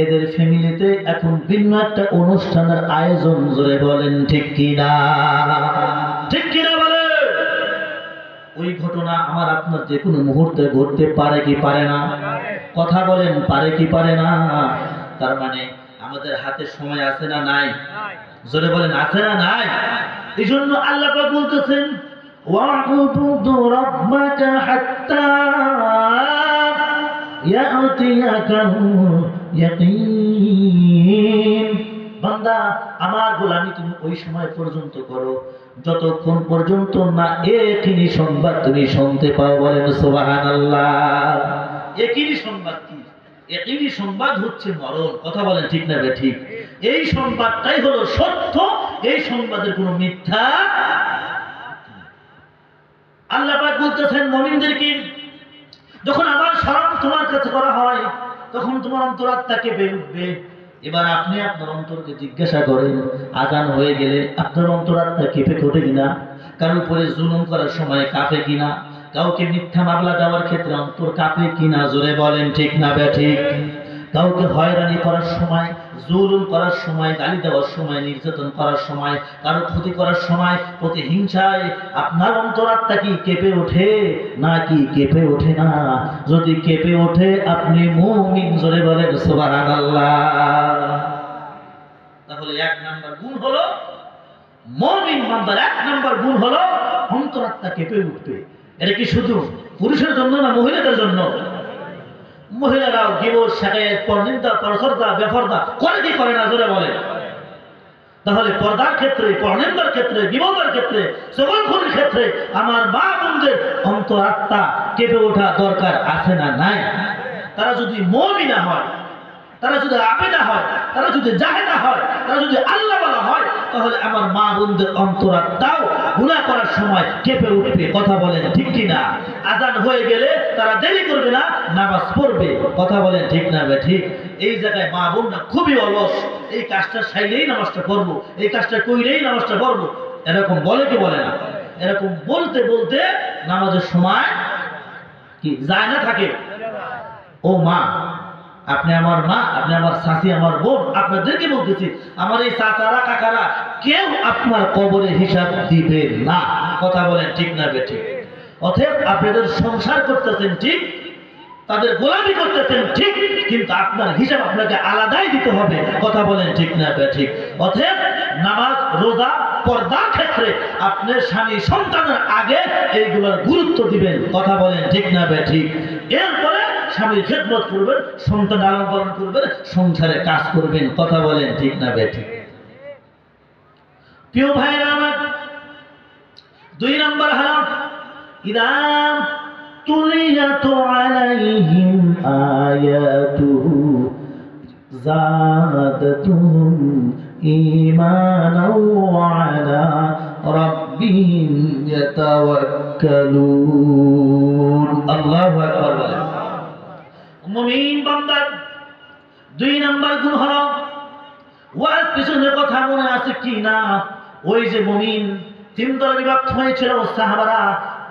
এদের ফ্যামিলিতে এখন ভিন্ন একটা অনুষ্ঠানের আয়োজন। জোরে বলেন ঠিক কিনা? ঠিক কিনা বলে? ওই ঘটনা আমার আপনার যে কোনো মুহূর্তে ঘটতে পারে কি পারে না? কথা বলেন, পারে কি পারে না? তার মানে আমাদের হাতে সময় আছে না নাই? জোরে বলেন, আছে না নাই? এই জন্য আল্লাহ পাক বলতেছেন, ওয়া'বুদু রাব্বাকা হাত্তা ইয়াতিয়াকাল ইয়াকিন। বান্দা, আমার গোলামি তুমি ওই সময় পর্যন্ত করো যতক্ষণ পর্যন্ত না একিনি সংবাদ তুমি শুনতে পাও। বলেন সুবহানাল্লাহ। একিনি সংবাদ কি? একিনি সংবাদ হচ্ছে মরণ। কথা বলেন ঠিক না ঠিক? এই সংবাদটাই হলো সত্য, এই সংবাদের কোনো মিথ্যা। আল্লাহ পাক বলতেছেন মুমিনদেরকে, যখন আমার স্মরণ তোমার কাছে করা হয় তখন তোমার অন্তরাত্মা কেঁপে উঠবে। এবার আপনি আপনার অন্তরকে জিজ্ঞাসা করেন, আজান হয়ে গেলে আপনার অন্তরাত্মা কেঁপে ওঠে কিনা? কারোর উপরে জুলুম করার সময় কাঁপে কিনা? কাউকে মিথ্যা মামলা দেওয়ার ক্ষেত্রে অন্তর কাঁপে কিনা? জোরে বলেন ঠিক না ঠিক? কাউকে হয়রানি করার সময়, জুলুম করার সময়, গালি দেওয়ার সময়, নির্যাতন করার সময়, কারো ক্ষতি করার সময়, প্রতিহিংসায় আপনার অন্তরাত্মা কি কেঁপে ওঠে নাকি কেঁপে ওঠে না? যদি কেঁপে ওঠে আপনি মুমিন। জোরে বলেন সুবহানাল্লাহ। তাহলে 1 নাম্বার গুণ হলো মুমিন বান্দার 1 নাম্বার গুণ হলো অন্তরাত্মা কেঁপে উঠবে। এটা কি শুধু পুরুষের জন্য না মহিলাদের জন্য? মহিলারাও গীবত, শিকায়েত, পরনিন্দা, পরচর্চা, বেপরদা করে কি করে না? জোরে বলে। তাহলে পর্দার ক্ষেত্রে, পরনিন্দার ক্ষেত্রে, গীবতের ক্ষেত্রে, চগলখড়ির ক্ষেত্রে আমার মা বোনদের অন্তরাত্মা কেঁপে ওঠা দরকার আছে না নাই? তারা যদি মুমিনা হয়, তারা যদি আবেদা হয়, তারা যদি জাহেদা হয়, তারা যদি আল্লাহওয়ালা হয়, তাহলে আমার মা বোনদের অন্তরাত্মাও গুনাহ করার সময় কেঁপে উঠবে। কথা বলেন ঠিক কিনা? আজান হয়ে গেলে তারা দেরি করবে না, নামাজ পড়বে। কথা বলেন ঠিক না ঠিক? এই জায়গায় মা বোনরা খুবই অলস। এই কাজটা চাইলেই নামাজটা পড়বো, এই কাজটা কইলেই নামাজটা পড়বো, এরকম বলে কি বলে না? এরকম বলতে বলতে নামাজের সময় কি যায় না থাকে? ও মা, আপনি আমার মা, আপনি আমার শাশি, আমার বোন, আপনাদেরকে বলতেছি, আমার এই চাচারা কাকারা কেউ আপনার কবরে হিসাব দিবে না। কথা বলেন ঠিক না ঠিক? অতএব আপনাদের সংসার করতেছেন ঠিক, তাদের গোলামি করতেছেন ঠিক, কিন্তু আপনার হিসাব আপনাকে আলাদাই দিতে হবে। কথা বলেন ঠিক না ঠিক? অতএব নামাজ, রোজা, পর্দার ক্ষেত্রে আপনার স্বামী সন্তানের আগে এইগুলোর গুরুত্ব দিবেন। কথা বলেন ঠিক না ঠিক? এরপরে স্বামীর খেদমত করবেন, সন্তান লালন পালন করবেন, সংসারে কাজ করবেন। কথা বলেন ঠিক না ঠিক? প্রিয় ভাইরা আমার, 2 নম্বর হলো ইদা তুলিয়াত আলাইহিম আয়াতুহু যাদাতুহুম ঈমানাও ওয়া আলা রাব্বিহিম ইয়াতাওয়াক্কালুন। আল্লাহু আকবার বলেন। মুমিন বান্দার 2 নম্বর গুণ হলো, ওয়াজ পিছনের কথা মনে আছে কি না? ওই যে মুমিন 3 দলে বিভক্ত হয়েছিল সাহাবারা,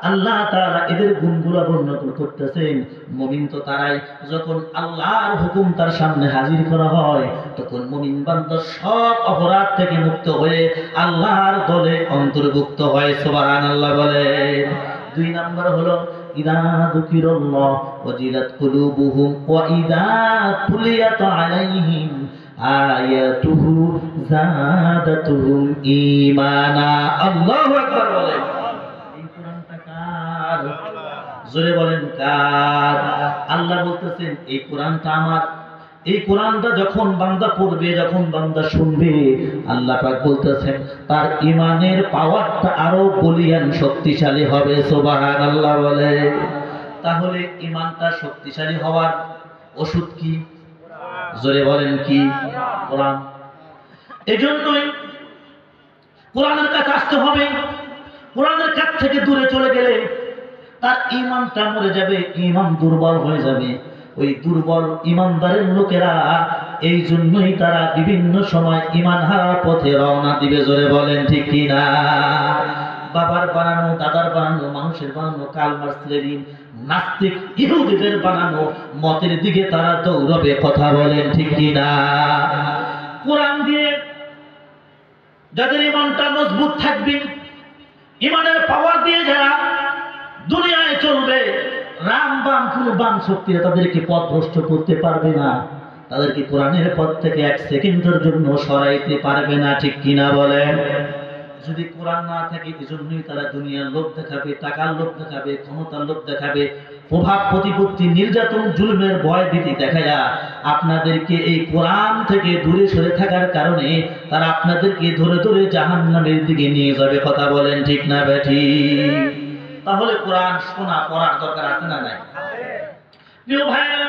আল্লাহ তাআলা এদের গুণগুলো বর্ণনা করতেছেন। মুমিন তো তারাই যখন আল্লাহর হুকুম তার সামনে হাজির করা হয়, তখন মুমিন বান্দা সব অপরাধ থেকে মুক্ত হয়ে আল্লাহর দলে অন্তর্ভুক্ত হয়। সুবহানাল্লাহ বলেন। 2 নম্বর হলো ইদা যুকিরাল্লাহ ওয়াজিলাত কুলুবুহুম ওয়া ইদা তুলিয়াত আলাইহিম আয়াতুহু যাদাতুহুম ঈমানা। আল্লাহু আকবার বলেন। এই কোরআনটা কার? জোরে বলেন কার? আল্লাহ বলতেছেন এই কোরআনটা আমার। এই কোরআনটা যখন বান্দা পড়বে, যখন বান্দা শুনবে, আল্লাহ পাক বলতেছেন তার ঈমানের পাওয়ারটা আরো বলিয়ান শক্তিশালী হবে। সুবহানাল্লাহ বলে। তাহলে ঈমানটা শক্তিশালী হওয়ার ওষুধ কি? জোরে বলেন কি? কোরআন। এজন্যই কোরআনের কাছে আসতে হবে। কোরআনের কাছ থেকে দূরে চলে গেলে তার ঈমানটা মরে যাবে, ঈমান দুর্বল হয়ে যাবে। ওই দুর্বল ঈমানদারের লোকেরা এই জন্যই তারা বিভিন্ন সময় ঈমান হারার পথে রওনা দিবে। জোরে বলেন ঠিক কিনা? বাবার বানানো, দাদার বানানো, মানুষের বানানো, কার্ল মার্কস, লেনিন, নাস্তিক ইহুদিদের বানানো মতের দিকে তারা দৌড়বে। কথা বলেন ঠিক কিনা? কোরআন দিয়ে যাদের ঈমানটা মজবুত থাকবে, ঈমানের পাওয়ার দিয়ে যারা দুনিয়ায় চলবে, রাম বাম কোনো বাম শক্তিরা তাদেরকে পথভ্রষ্ট করতে পারবে না, তাদেরকে কোরআনের পথ থেকে এক সেকেন্ডের জন্য সরাইতে পারবে না। ঠিক কিনা বলেন? যদি কোরআন না থাকে, এজন্যই তারা দুনিয়ার লোভ দেখাবে, টাকার লোভ দেখাবে, ক্ষমতার লোভ দেখাবে, প্রভাব প্রতিপত্তি, নির্যাতন, জুলুমের ভয় ভীতি দেখায়া আপনাদেরকে এই কোরআন থেকে দূরে সরে থাকার কারণে তারা আপনাদেরকে ধরে ধরে জাহান্নামের দিকে নিয়ে যাবে। কথা বলেন ঠিক না বেঠিক? তাহলে কোরআন শোনা পড়ার দরকার আছে না নাই? প্রিয় ভাইরা,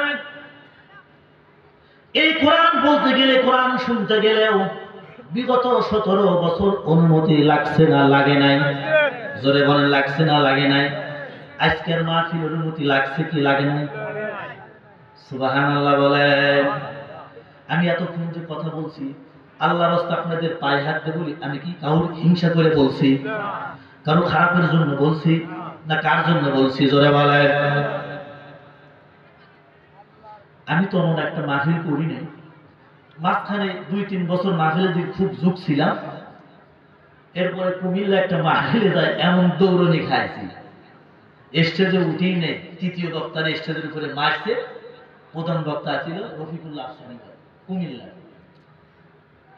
এই কোরআন বলতে গেলে, কোরআন শুনতে গেলেও বিগত 17 বছর অনুমতি লাগছে না লাগে নাই? জোরে বলেন, লাগছে না লাগে নাই? আজকের মাহফিল অনুমতি লাগছে কি লাগে নাই? সুবহানাল্লাহ বলেন। আমি এতক্ষণ যে কথা বলছি, আল্লাহর রাস্তা আপনাদের পায়ে হাত দিয়ে বলি, আমি কি কাউর হিংসা করে বলছি? কারো খারাপের জন্য বলছি না কার জন্য বলছি? জোরে বলেন। আমি তো এমন একটা মাহফিল করি নাই, মাঝখানে 2-3 বছর মাহফিলে দিয়ে খুব ঝুঁক ছিলাম, এরপরে কুমিল্লা একটা মাহফিলে যায় এমন দৌড়নি খাইছি, স্টেজে উঠেই নেই। তৃতীয় বক্তার স্টেজের উপরে মারছে, প্রধান বক্তা ছিল রফিকুল্লাহ আফসানি কুমিল্লা,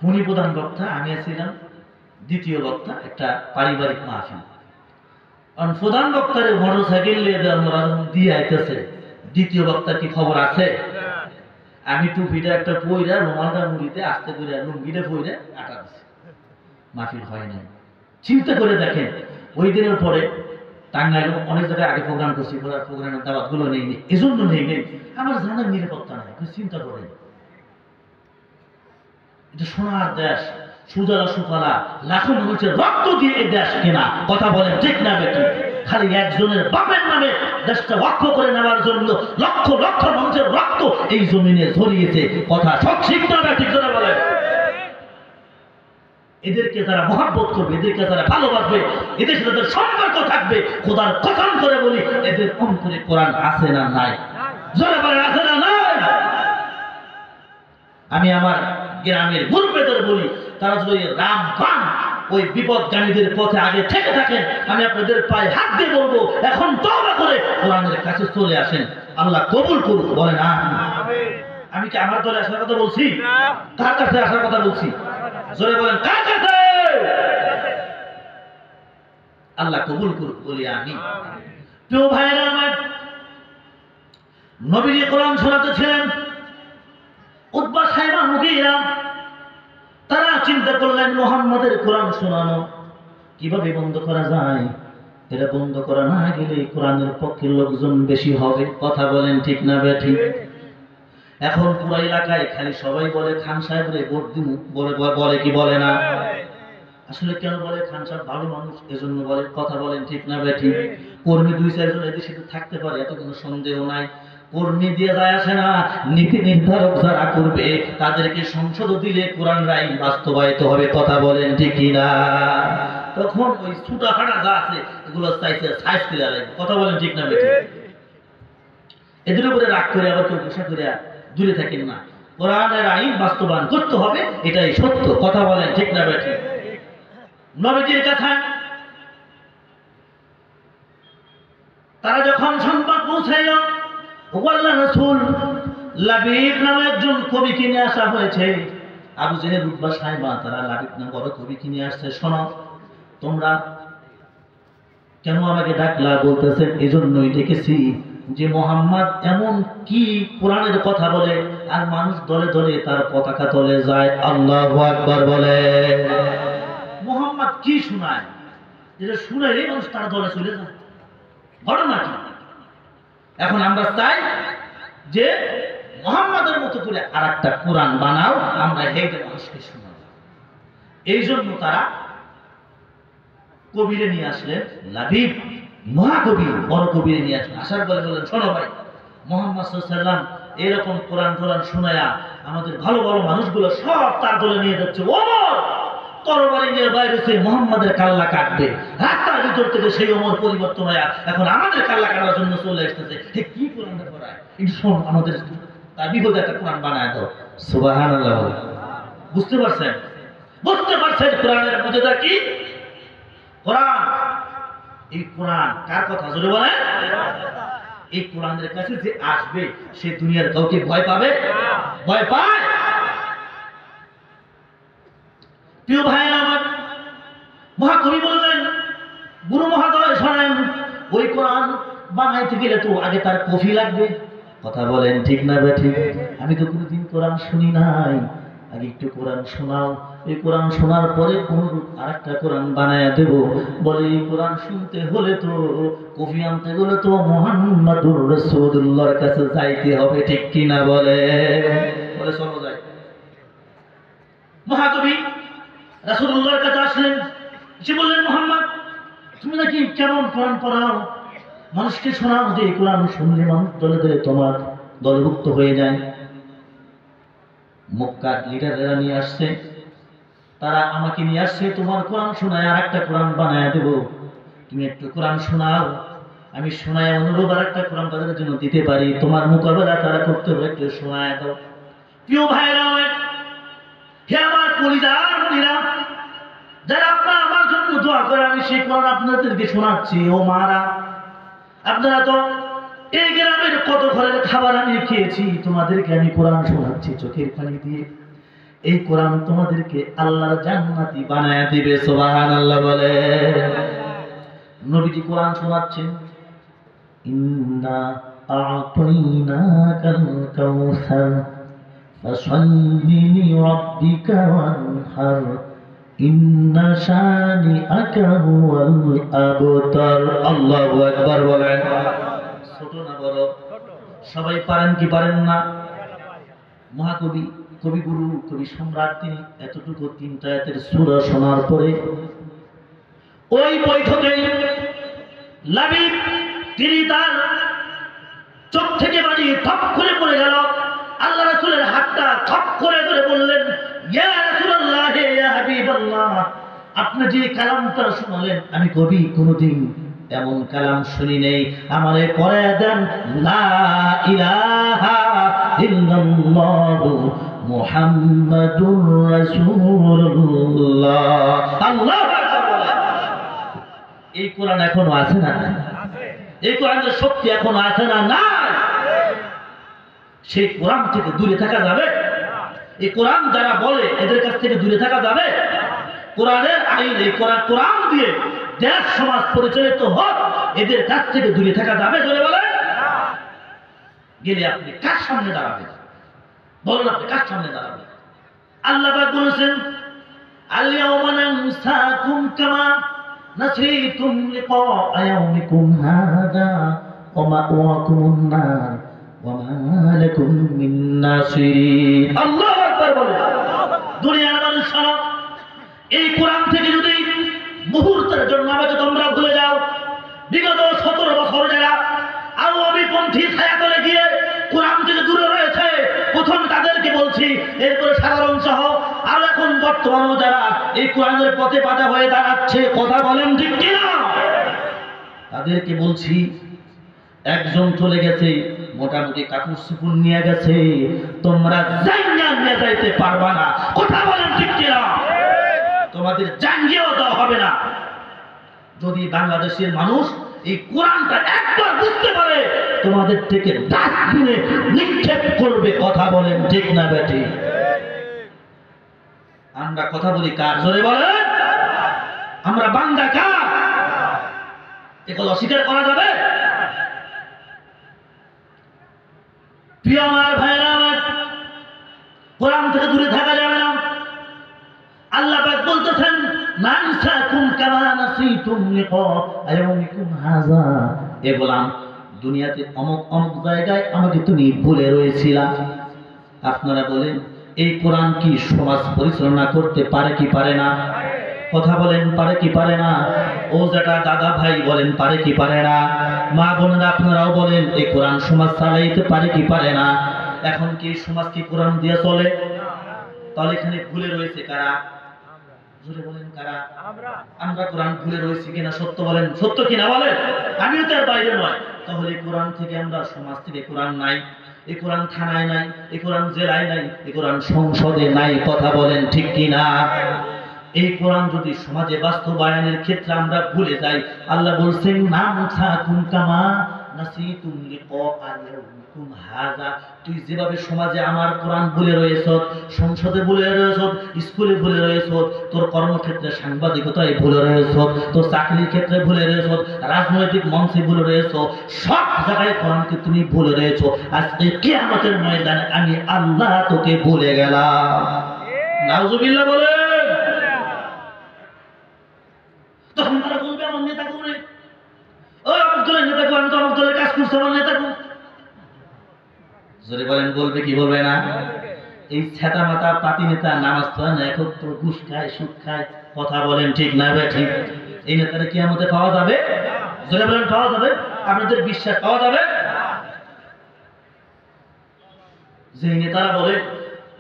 উনি প্রধান বক্তা, আমি ছিলাম দ্বিতীয় বক্তা। একটা পারিবারিক মাহফিল, কারণ প্রধান বক্তারে মোটরসাইকেল দিয়ে আইতেছে, দ্বিতীয় বক্তার কি খবর আছে? আমি টুপিটা একটা পইরা, রুমালটা মুড়িতে আস্তে করে লুঙ্গিটা পইরা আটা দিছি, মাহফিল হয় নাই। চিন্তা করে দেখেন, ওই দিনের পরে টাঙ্গাইল অনেক জায়গায় আগে প্রোগ্রাম করছি, প্রোগ্রামের দাওয়াত গুলো নেই, এজন্য নেই আমার জানার নিরাপত্তা নাই। চিন্তা করেন, এটা সোনার দেশ, সুজলা সুফলা, লাখো মানুষের রক্ত দিয়ে এই দেশ কেনা। কথা বলেন ঠিক না বেটি? খালি একজনের বাপের নামে দেশটা রক্ষ করে নেওয়ার জন্য লক্ষ লক্ষ মানুষের রক্ত এই জমিনে ঝরিয়েছে। কথা সব ঠিক না বেটি? জোরে বলেন। এদেরকে যারা মহব্বত করবে, এদেরকে যারা ভালোবাসবে, এদের সাথে তাদের সম্পর্ক থাকবে, খোদার কসম করে বলি, এদের অন্তরে কোরআন আছে না নাই? জোরে বলেন, আছে না নাই? আমি আমার গ্রামের মুরব্বিদের বলি, তারা যদি রাম বাম ওই বিপদগামীদের পথে আগে থেকে থাকেন, আমি আপনাদের পায়ে হাত দিয়ে বলবো, এখন তওবা করে কোরআনের কাছে চলে আসেন, আল্লাহ কবুল করুন। বলেন আমিন। আমি কি আমার দলে আসার কথা বলছি? কার কাছে আসার কথা বলছি? জোরে বলেন, কার কাছে? আল্লাহ কবুল করুন, বলি আমিন। প্রিয় ভাইরা আমার, নবীজি কোরআন শোনাতেছিলেন, উতবা সাইবা মুগীরা তারা চিন্তা করলেন মুহাম্মাদের কোরআন শোনানো কিভাবে বন্ধ করা যায়। এটা বন্ধ করা না গেলে কোরআনের পক্ষে লোকজন বেশি হবে। কথা বলেন ঠিক না বেঠিক? এখন পুরো এলাকায় খালি সবাই বলে খান সাহেবরে ভোট দিন, বলে কি বলে না? আসলে কেন বলে? খান সাহেব ভালো মানুষ, এজন্য বলে। কথা বলেন ঠিক না বেঠিক? কর্মী 2-4 জন এদের সাথে থাকতে পারে, এত কোনো সন্দেহ নাই। কর্মী দিয়ে যায় আসে না, নীতি নির্ধারক যারা করবে তাদেরকে সংসদ দিলে কোরআন আইন বাস্তবায়িত হবে। কথা বলেন ঠিক কিনা? তখন ওই ছুটাফাটা যা আছে এগুলো চাইছে সাইজ করে লাগবে। কথা বলেন ঠিক না বেঠিক? এদের উপরে রাগ করে আবার কেউ পোশাক করে দূরে থাকেন না। কোরআনের আইন বাস্তবায়ন করতে হবে, এটাই সত্য। কথা বলেন ঠিক না বেঠিক? নবীজির কথা তারা যখন সংবাদ পৌঁছাইল, আল্লাহ রাসূল লাবিব নামে একজন কবি কিনে আসা হয়েছে। আবু জেহেল, উতবা, সাইবা তারা লাবিব নামে বড় কবি কিনে আসছে। শোনো, তোমরা কেন আমাকে ডাকলা? বলতেছেন এজন্যই ডেকেছি যে মুহাম্মদ এমন কি কোরআনের কথা বলে আর মানুষ দলে দলে তার পতাকা তলে যায়। আল্লাহু আকবার বলে। মুহাম্মদ কি শোনায়, যেটা শুনাইলে মানুষ তার দলে চলে যায়। ঘটনা কি? এখন আমরা চাই যে মুহাম্মাদের মতো করে আর একটা কোরআন বানাও, আমরা হেঁটে মানুষকে শোনাবো। এই জন্য তারা কবিরে নিয়ে আসলেন, লাবিব মহাকবি বড় কবিরে নিয়ে আসলেন। আসার পরে বললেন, শোনো ভাই, মুহাম্মদ সাল্লাল্লাহু আলাইহি ওয়াসাল্লাম এরকম কোরআন টোরআন শোনায়া আমাদের ভালো ভালো মানুষগুলো সব তার দলে নিয়ে যাচ্ছে। ওমর তরবারি নিয়ে বাইরে সে মুহাম্মাদের কাল্লা কাটবে, রাস্তার ভিতর থেকে সেই ওমর পরিবর্তন হয়ে এখন আমাদের কাল্লা কাটার জন্য চলে আসতেছে। হে কি কোরআনটা পড়ায়, একটু শোন, আমাদের তার বিপদে একটা কোরআন বানায় দাও। সুবহানাল্লাহ। বুঝতে পারছেন? বুঝতে পারছেন কোরআনের মর্যাদা কি? কোরআন, এই কোরআন কার কথা জোরে বলেন? এই কোরআনের কাছে যে আসবে সে দুনিয়ার কাউকে ভয় পাবে? ভয় পায়? প্রিয় ভাই আমার, মহাকবি বললেন, গুরু মহাদয় শোনেন, ওই কোরআন বানাইতে গেলে তো আগে তার কফি লাগবে। কথা বলেন ঠিক না বেঠিক? আমি তো কোনোদিন কোরআন শুনি নাই, আগে একটু কোরআন শোনাও। এই কোরআন শোনার পরে অনুরূপ আরেকটা কোরআন বানায়া দেব। বলে এই কোরআন শুনতে হলে তো কফি আনতে গেলে তো মুহাম্মাদুর রাসূলুল্লাহর কাছে যাইতে হবে, ঠিক কিনা বলে? বলে চলো যাই। মহাকবি রাসূলুল্লাহর কাছে আসলেন, সে বললেন, মুহাম্মদ তুমি নাকি কেমন কোরআন পড়াও, মানুষকে শোনাও যে এই কোরআন শুনলে মানুষ দলে দলে তোমার দলভুক্ত হয়ে যায়। মক্কার লিডাররা নিয়ে আসছে, তারা আমাকে নিয়ে আসছে, তোমার কোরআন শোনায় আর একটা কোরআন বানায় দেব, তুমি একটু কোরআন শোনাও। আমি শোনায় অনুরোধ আর একটা কোরআন তাদের জন্য দিতে পারি, তোমার মোকাবেলা তারা করতে হবে, একটু শোনায় দাও। প্রিয় ভাইরা, হে আমার কলিজার মুনিরা, যারা আপনারা আমার জন্য দোয়া করে, আমি সেই কোরআন আপনাদেরকে শোনাচ্ছি। ও মারা, আপনারা তো এই গ্রামের কত ঘরের খাবার আমি খেয়েছি, তোমাদেরকে আমি কোরআন শোনাচ্ছি চোখের পানি দিয়ে। এই কোরআন তোমাদেরকে আল্লাহর জান্নাতি বানায় দিবে। সুবহানাল্লাহ বলে। নবীজি কোরআন শোনাচ্ছেন, ইন্না আ'তাইনাকাল কাউসার ফাসাল্লি লিরাব্বিকা ওয়ানহার ইন্না শানিআকা হুয়াল আবতার। আল্লাহু আকবার বলেন। ছোট না বড়? সবাই পারেন কি পারেন না? মহাকবি, কবিগুরু, কবি সম্রাট, তিনি এতটুকু তিনটা আয়াতের সূরা শোনার পরে ওই বৈঠকে লাবিব তিনি তার চোখ থেকে পানি থপ করে পড়ে গেল। আল্লাহ রাসূলের হাতটা থপ করে ধরে বললেন, ইয়া রাসূলুল্লাহ, ইয়া হাবিবাল্লাহ, আপনি যে কালামটা শোনালেন আমি কবি কোনোদিন এমন কালাম শুনি নেই, আমারে পড়ায়া দেন লা ইলাহা ইল্লাল্লাহু মুহাম্মাদুর রাসূলুল্লাহ। আল্লাহু আকবার। এই কোরআন এখনো আছে না? এই কোরআনের শক্তি এখনো আছে না? না। সেই কোরআন থেকে দূরে থাকা যাবে? এই কোরআন যারা বলে এদের কাছ থেকে দূরে থাকা যাবে? কোরআনের আইন, এই কোরআন দিয়ে দেশ সমাজ পরিচালিত হোক, এদের কাছ থেকে দূরে থাকা যাবে? জোরে বলেন। গেলে আপনি কার সামনে দাঁড়াবেন? বলুন, আপনি কার সামনে দাঁড়াবেন? আল্লাহ পাক বলেছেন, আল-ইয়াওমা নানসাকুম কামা নাসিতুম লিকা ইয়াউমিকুম হাযা ওয়া মাওয়াকুমুন নার ওয়া মা লাকুম মিন নাসিরিন। আল্লাহু আকবার বলেন। দুনিয়ার মানুষ শোনো, এই কোরআন থেকে যদি মুহূর্তের জন্য আমাকে তোমরা ভুলে যাও, বিগত 17 বছর যারা আওয়ামী পন্থী ছায়াতলে গিয়ে কোরআন থেকে দূরে রয়েছে, প্রথম তাদেরকে বলছি, এরপরে সাধারণ সহ আর এখন বর্তমানেও যারা এই কোরআনের পথে বাধা হয়ে দাঁড়াচ্ছে, কথা বলেন ঠিক কিনা? তাদেরকে বলছি, একজন চলে গেছে, মোটামুটি কাপড় চোপড় নিয়ে গেছে, তোমরা জাঙ্গিয়া নিয়ে যাইতে পারবা না, কথা বলেন ঠিক কিনা? তোমাদের জাঙ্গিয়াও দেওয়া হবে না। যদি বাংলাদেশের মানুষ এই কোরআনটা একবার বুঝতে পারে, তোমাদের থেকে ডাস্টবিনে নিক্ষেপ করবে, কথা বলেন ঠিক না বেটি? আমরা কথা বলি কার? জোরে বলেন। আমরা বান্দা কার? এগুলো অস্বীকার করা যাবে? প্রিয় আমার ভাইরা আমার, কোরআন থেকে দূরে থাকা যাবে না। আল্লাহ পাক বলতেছেন, নানসাকুম কামা নাসিতুম লিকা ইয়াউমিকুম হাযা। এ গোলাম, দুনিয়াতে অমুক অমুক জায়গায় আমাকে তুমি ভুলে রয়েছিলা। আপনারা বলেন, এই কোরআন কি সমাজ পরিচালনা করতে পারে কি পারে না? কথা বলেন পারে কি পারে না? ও যেটা দাদা ভাই বলেন পারে কি পারে না? মা বোনেরা আপনারাও বলেন এই কোরআন সমাজ চালাইতে পারে কি পারে না? এখন কি সমাজ কি কোরআন দিয়ে চলে? তাহলে এখানে ভুলে রয়েছে কারা? জোরে বলেন কারা? আমরা কোরআন ভুলে রয়েছি কিনা সত্য বলেন, সত্য কিনা বলেন। আমিও তার বাইরে নয়। তাহলে কোরআন থেকে আমরা সমাজ থেকে কোরআন নাই, এই কোরআন থানায় নাই, এই কোরআন জেলায় নাই, এই কোরআন সংসদে নাই। কথা বলেন ঠিক কিনা? এই কোরআন যদি সমাজে বাস্তবায়নের ক্ষেত্রে আমরা ভুলে যাই, আল্লাহ বলছেন নাম সাকুম কামা নাসিতুম লিকা ইয়াউমিকুম হাযা। তুই যেভাবে সমাজে আমার কোরআন ভুলে রয়েছ, সংসদে ভুলে রয়েছ, স্কুলে ভুলে রয়েছ, তোর কর্মক্ষেত্রে সাংবাদিকতায় ভুলে রয়েছ, তোর চাকরির ক্ষেত্রে ভুলে রয়েছ, রাজনৈতিক মঞ্চে ভুলে রয়েছ, সব জায়গায় কোরআনকে তুমি ভুলে রয়েছ। আজকে কিয়ামতের ময়দানে আমি আল্লাহ তোকে ভুলে গেলাম। নাউজুবিল্লাহ বলে। তখন তারা বলবে আমার নেতা করে, ও আমার দলের নেতা করে, আমি তো আমার দলের কাজ করছি, আমার নেতা করে। জোরে বলেন বলবে কি বলবে না? এই ছেতা মাতা পাতি নেতা নামাজ পড়ে না, একত্র ঘুষ খায়, সুদ খায়। কথা বলেন ঠিক না বে ঠিক? এই নেতারা কিয়ামতে পাওয়া যাবে? জোরে বলেন পাওয়া যাবে? আপনাদের বিশ্বাস পাওয়া যাবে? যে নেতারা বলে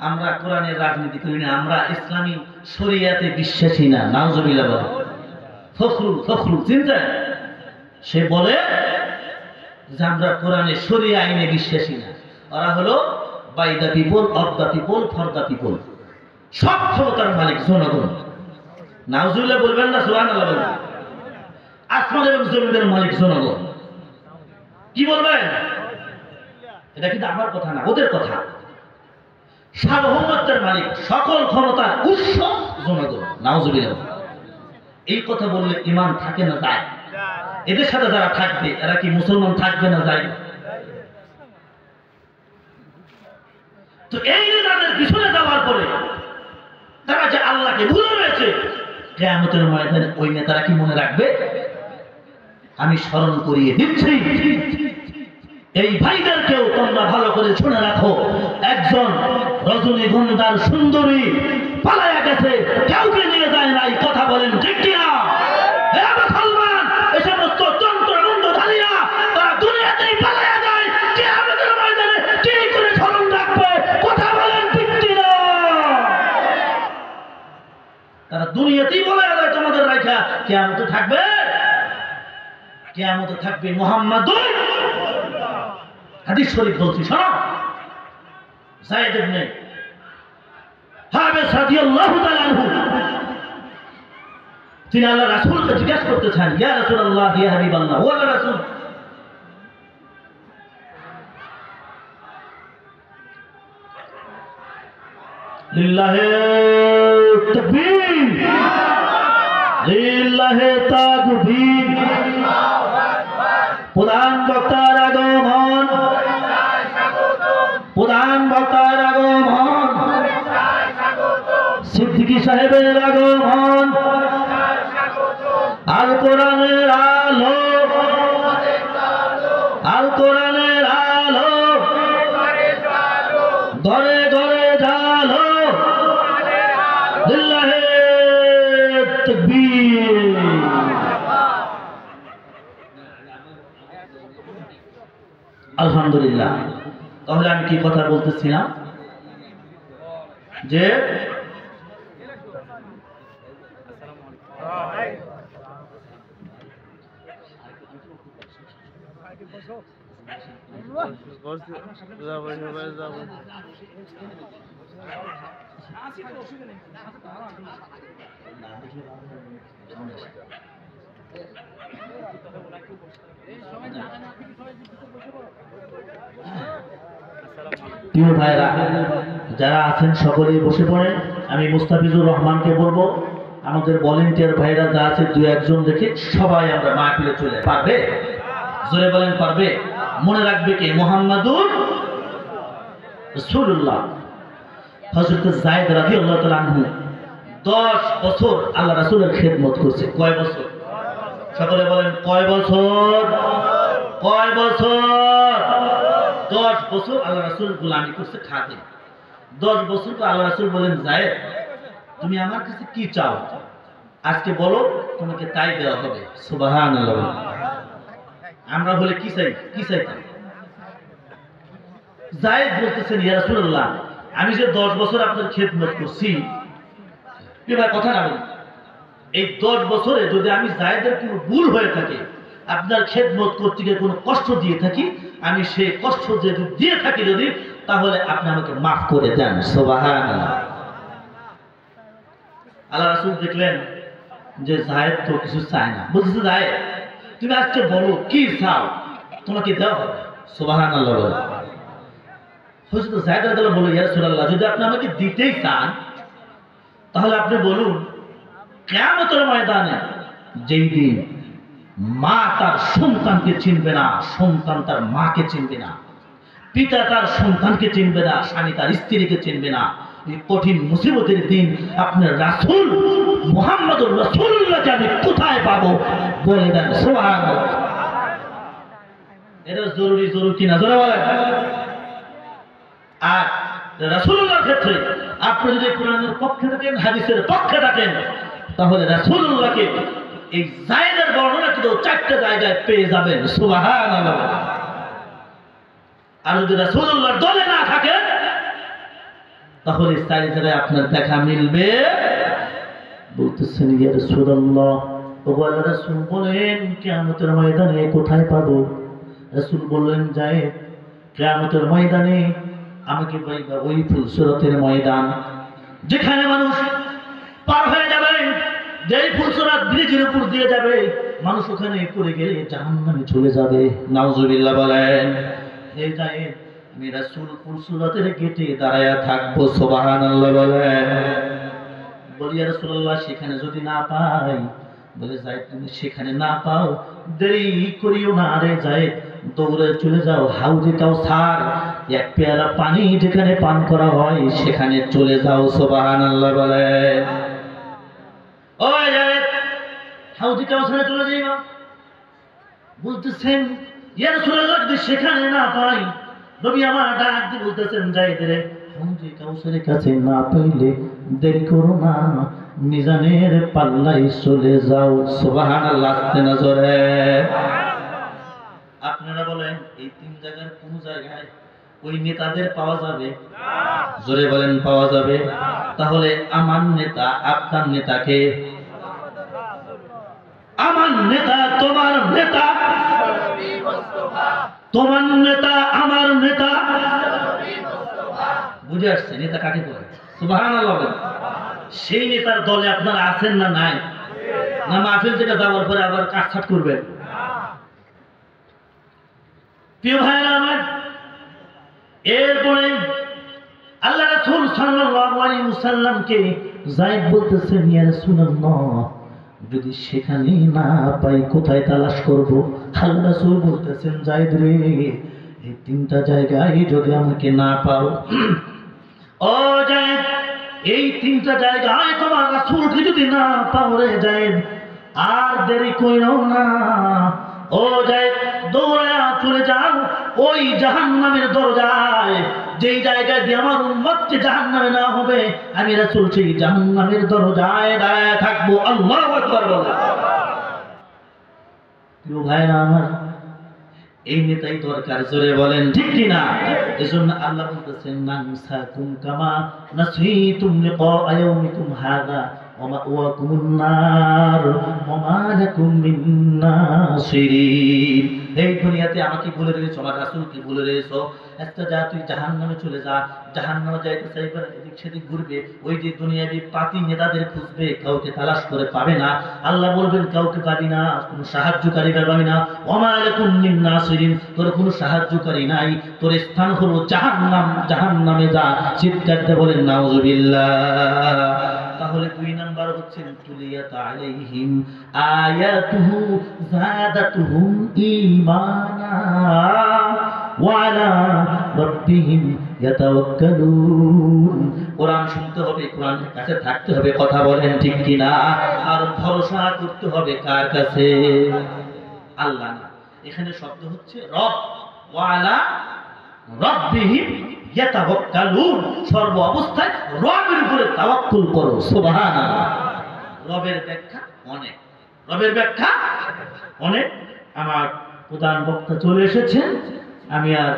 আমরা কোরআনের রাজনীতি করি না, আমরা ইসলামী শরিয়াতে বিশ্বাসী না, নাউজুবিল্লাহ বলে। ফখরুল চিন্তা, সে বলে যে আমরা কোরআনের শরিয়া আইনে বিশ্বাসী না। ওরা হলো by the people, of the people, for the people. সব ক্ষমতার মালিক জনগণ। নাউজুবিল্লাহ বলবেন না সুবহানাল্লাহ বলবেন। আসমান এবং জমিনের মালিক জনগণ। কি বলবেন? এটা কিন্তু আমার কথা না, ওদের কথা। সার্বভৌমত্বের মালিক, সকল ক্ষমতার উৎস জনগণ। নাউজুবিল্লাহ। এই কথা বললে ঈমান থাকে না যায়? এদের সাথে যারা থাকবে এরা কি মুসলমান থাকবে না যায়? তো এই নেতাদের পিছনে যাওয়ার পরে তারা যে আল্লাহকে ভুলে রয়েছে, কিয়ামতের ময়দানে ওই নেতারা কি মনে রাখবে? আমি স্মরণ করিয়ে দিচ্ছি, এই ভাইদেরকেও তোমরা ভালো করে শুনে রাখো। একজন রজনীগন্ধার সুন্দরী পালায়া গেছে, কাউকে নিয়ে যায় নাই। কথা বলেন ঠিক কিনা? হে মুসলমান, এই সমস্ত তন্ত্রমন্ত্রধারীরা তারা দুনিয়াতেই পালায়া যায়, কিয়ামতের ময়দানে কি করে স্মরণ রাখবে? কথা বলেন ঠিক কিনা? তারা দুনিয়াতেই পালায়া যায় তোমাদের রাখা, কিয়ামতে থাকবে? কিয়ামতে থাকবে মুহাম্মাদুর। হাদিস শরীফ বলছি, শোনো। যায়েদ ইবনে হারেস রাদিয়াল্লাহু তাআলা আনহু তিনি আল্লাহ রাসূলকে জিজ্ঞাসা করতেছেন, ইয়া রাসূলুল্লাহ, ইয়া হাবিবাল্লাহ, ওয়া রাসূল, লিল্লাহি তাকবীর, লিল্লাহি তাকবীর। প্রধান বক্তার আগমন, প্রধান বক্তার আগমন, সিদ্দিকী সাহেবের আগমন, আল কোরআনের আলো, আল কোরআনের আলো, ঘরে ঘরে জালো, লিল্লাহি তাকবীর। আলহামদুলিল্লাহ। তাহলে আমি কি কথা বলতেছিলাম যে প্রিয় ভাইরা যারা আছেন সকলেই বসে পড়েন। আমি মুস্তাফিজুর রহমানকে বলবো আমাদের ভলেন্টিয়ার ভাইরা যা আছে দুই একজন দেখে সবাই আমরা মাহফিলে চলে পারবে। জোরে বলেন পারবে? মনে রাখবে কে? মুহাম্মাদুর রাসূলুল্লাহ। হযরত যায়েদ রাদিয়াল্লাহু তাআলা আনহু 10 বছর আল্লাহ রাসূলের খেদমত করছে। কয় বছর? সকলে বলেন কয় বছর? কয় বছর? 10 বছর আল্লাহ রাসূল গোলামি করছে খাদেম। 10 বছর তো আল্লাহ রাসূল বলেন, যায়েদ তুমি আমার কাছে কি চাও? আজকে বলো তোমাকে তাই দেওয়া হবে। সুবহানাল্লাহ। আমরা বলে কি চাই, কি চাইতাম? যায়েদ বলতেছেন, ইয়া রাসূলুল্লাহ, আমি যে 10 বছর আপনার খেদমত করছি, কি ভাই কথা না বলি, এই 10 বছরে যদি আমি যায়েদের কোনো ভুল হয়ে থাকে, আপনার খেদমত করতে গিয়ে কোনো কষ্ট দিয়ে থাকি, আমি সেই কষ্ট যদি দিয়ে থাকি যদি, তাহলে আপনি আমাকে মাফ করে দেন। সুবহানাল্লাহ। আল্লাহ রাসূল দেখলেন যে যায়েদ তো কিছু চায় না, বলতেছে যায়েদ তুমি আজকে বলো কি চাও, তোমাকে দেওয়া হবে। সুবহানাল্লাহ। হযরত যায়েদ রাদিয়াল্লাহু বলল, ইয়া রাসূলুল্লাহ, যদি আপনি আমাকে দিতেই চান তাহলে আপনি বলুন, কিয়ামতের ময়দানে যেই দিন মা তার সন্তানকে চিনবে না, সন্তান তার মাকে চিনবে না, পিতা তার সন্তানকে চিনবে না, স্বামী তার স্ত্রীকে চিনবে না, এই কঠিন মুসিবতের দিন আপনার রাসূল মুহাম্মদুর রাসূলুল্লাহকে আমি কোথায় পাবো বলে দেন। সুবহানাল্লাহ। এটা জরুরি, জরুরি কিনা জোরে বলেন। আর রাসূলুল্লাহর ক্ষেত্রে আপনি যদি কোরআনের পক্ষে থাকেন, হাদিসের পক্ষে থাকেন, তাহলে রাসূলুল্লাহকে এই যায়েদের বর্ণনা কিন্তু 4টা জায়গায় পেয়ে যাবেন। সুবহানাল্লাহ। আর যদি রাসূলুল্লাহর দলে না থাকেন তাহলে 4 জায়গায় আপনার দেখা মিলবে। বলতেছেন, ইয়া রাসূলুল্লাহ, ওগো আল্লাহর রাসূল বলেন কিয়ামতের ময়দানে কোথায় পাবো? রাসূল বললেন, যায়েদ কিয়ামতের ময়দানে আমাকে পাইবা ওই ফুলসুরাতের ময়দান যেখানে মানুষ পার হয়ে যাবে, যেই ফুলসুরাত ব্রিজের উপর দিয়ে যাবে, মানুষ ওখানে পড়ে গেলে জাহান্নামে চলে যাবে। নাউজুবিল্লাহ বলেন। এই যায়েদ আমি রাসূল ফুলসুরাতের গেটে দাঁড়ায়া থাকবো। সুবহানাল্লাহ বলেন। বলি, ইয়া রাসূলুল্লাহ, সেখানে যদি না পাই? বলে, যায়েদ তুমি সেখানে না পাও, দেরি করিও না রে যায়েদ, দৌড়ে চলে যাও হাউজে কাউসার, এক পেয়ালা পানি যেখানে পান করা হয় সেখানে চলে যাও। সুবহানাল্লাহ বলেন। ও যায়েদ, হাউজে কাউসারে চলে যাইবা। বলতেছেন, ইয়া রাসূলুল্লাহ, যদি সেখানে না পাই? নবী আমার ডাক দিয়ে বলতেছেন, যায়েদ রে, হাউজে কাউসারের কাছে না পাইলে দেরি করো না, মিজানের পাল্লায় চলে যাও। সুবহানাল্লাহ। নজরে আপনারা বলেন, এই 3 জায়গার কোন জায়গায় ওই নেতাদের পাওয়া যাবে? জোরে বলেন, পাওয়া যাবে। তাহলে আমার নেতা আপনার নেতাকে, আমার নেতা তোমার নেতা, তোমার নেতা আমার নেতা। বুঝে আসছে নেতা কাকে বলে? সুবহানাল্লাহ। সেই নেতার দলে আপনারা আছেন না নাই? না মাহফিল থেকে যাওয়ার পরে আবার কাটছাট করবেন? প্রিয় ভাইরা আমার, এরপরে আল্লাহ রাসূল সাল্লাল্লাহু আলাইহি ওয়াসাল্লামকে যায়েদ বলতেছেন, ইয়া রাসূলুল্লাহ, যদি সেখানে না পাই কোথায় তালাশ করব? আল্লাহ রাসূল বলতেছেন, যায়েদ রে, এই 3টা জায়গায় যদি আমাকে না পাও, ও যায়েদ, এই 3টা জায়গায় তোমার রাসূলকে যদি না পাও রে যায়েদ, আর দেরি কইরো না। ও যায়েদ, দৌড়ায়া চলে যাও ওই জাহান্নামের দরজায়, যেই জায়গায় দিয়ে আমার উম্মতকে জাহান্নামে না হবে, আমি রাসূল সেই জাহান্নামের দরজায় দাঁড়ায় থাকবো। আল্লাহু আকবার বলো। প্রিয় ভাইরা আমার, এই নেতাই দরকার। জোরে বলেন ঠিক কিনা? এজন্য আল্লাহ বলতেছেন, নানসাকুম কামা নাসিতুম লিকা ইয়াউমিকুম হাযা ওয়া মাওয়াকুমুন নার ওয়া মা লাকুম মিন নাসিরিন। এই দুনিয়াতে আমাকে বলে রেখেছো, আমার রাসূলকে বলে রেখেছো, আচ্ছা যা তুই জাহান্নামে চলে যা। জাহান্নামে যাইতে চাইবার এদিক সেদিক ঘুরবে, ওই যে দুনিয়াবি পাতি নেতাদের খুঁজবে, কাউকে তালাশ করে পাবে না। আল্লাহ বলবেন, কাউকে পাবি না, কোনো সাহায্যকারী পাবি না। ওয়া মা লাকুম মিন নাসিরিন, তোর কোনো সাহায্যকারী নাই, তোর স্থান হলো জাহান্নাম। জাহান্নামে যা। চিৎকার দিয়ে বলেন নাউযুবিল্লাহ। তাহলে 2 নাম্বার হচ্ছে, তুলিয়াত আলাইহিম আয়াতুহু যাদাতুহুম ঈমানা ওয়া আলা রাব্বিহিম ইয়াতাওয়াক্কালুন। কোরআন শুনতে হবে, কোরআনের কাছে থাকতে হবে, কথা বলেন ঠিক কিনা? আর ভরসা করতে হবে কার কাছে? আল্লাহ না, এখানে শব্দ হচ্ছে রব। ওয়া আলা রাব্বিহিম ইয়াতাওয়াক্কালুন, সর্ব অবস্থায় রবের উপরে তাওয়াক্কুল করো। সুবহানাল্লাহ। রবের ব্যাখ্যা অনেক, রবের ব্যাখ্যা অনেক। আমার প্রধান বক্তা চলে এসেছেন, আমি আর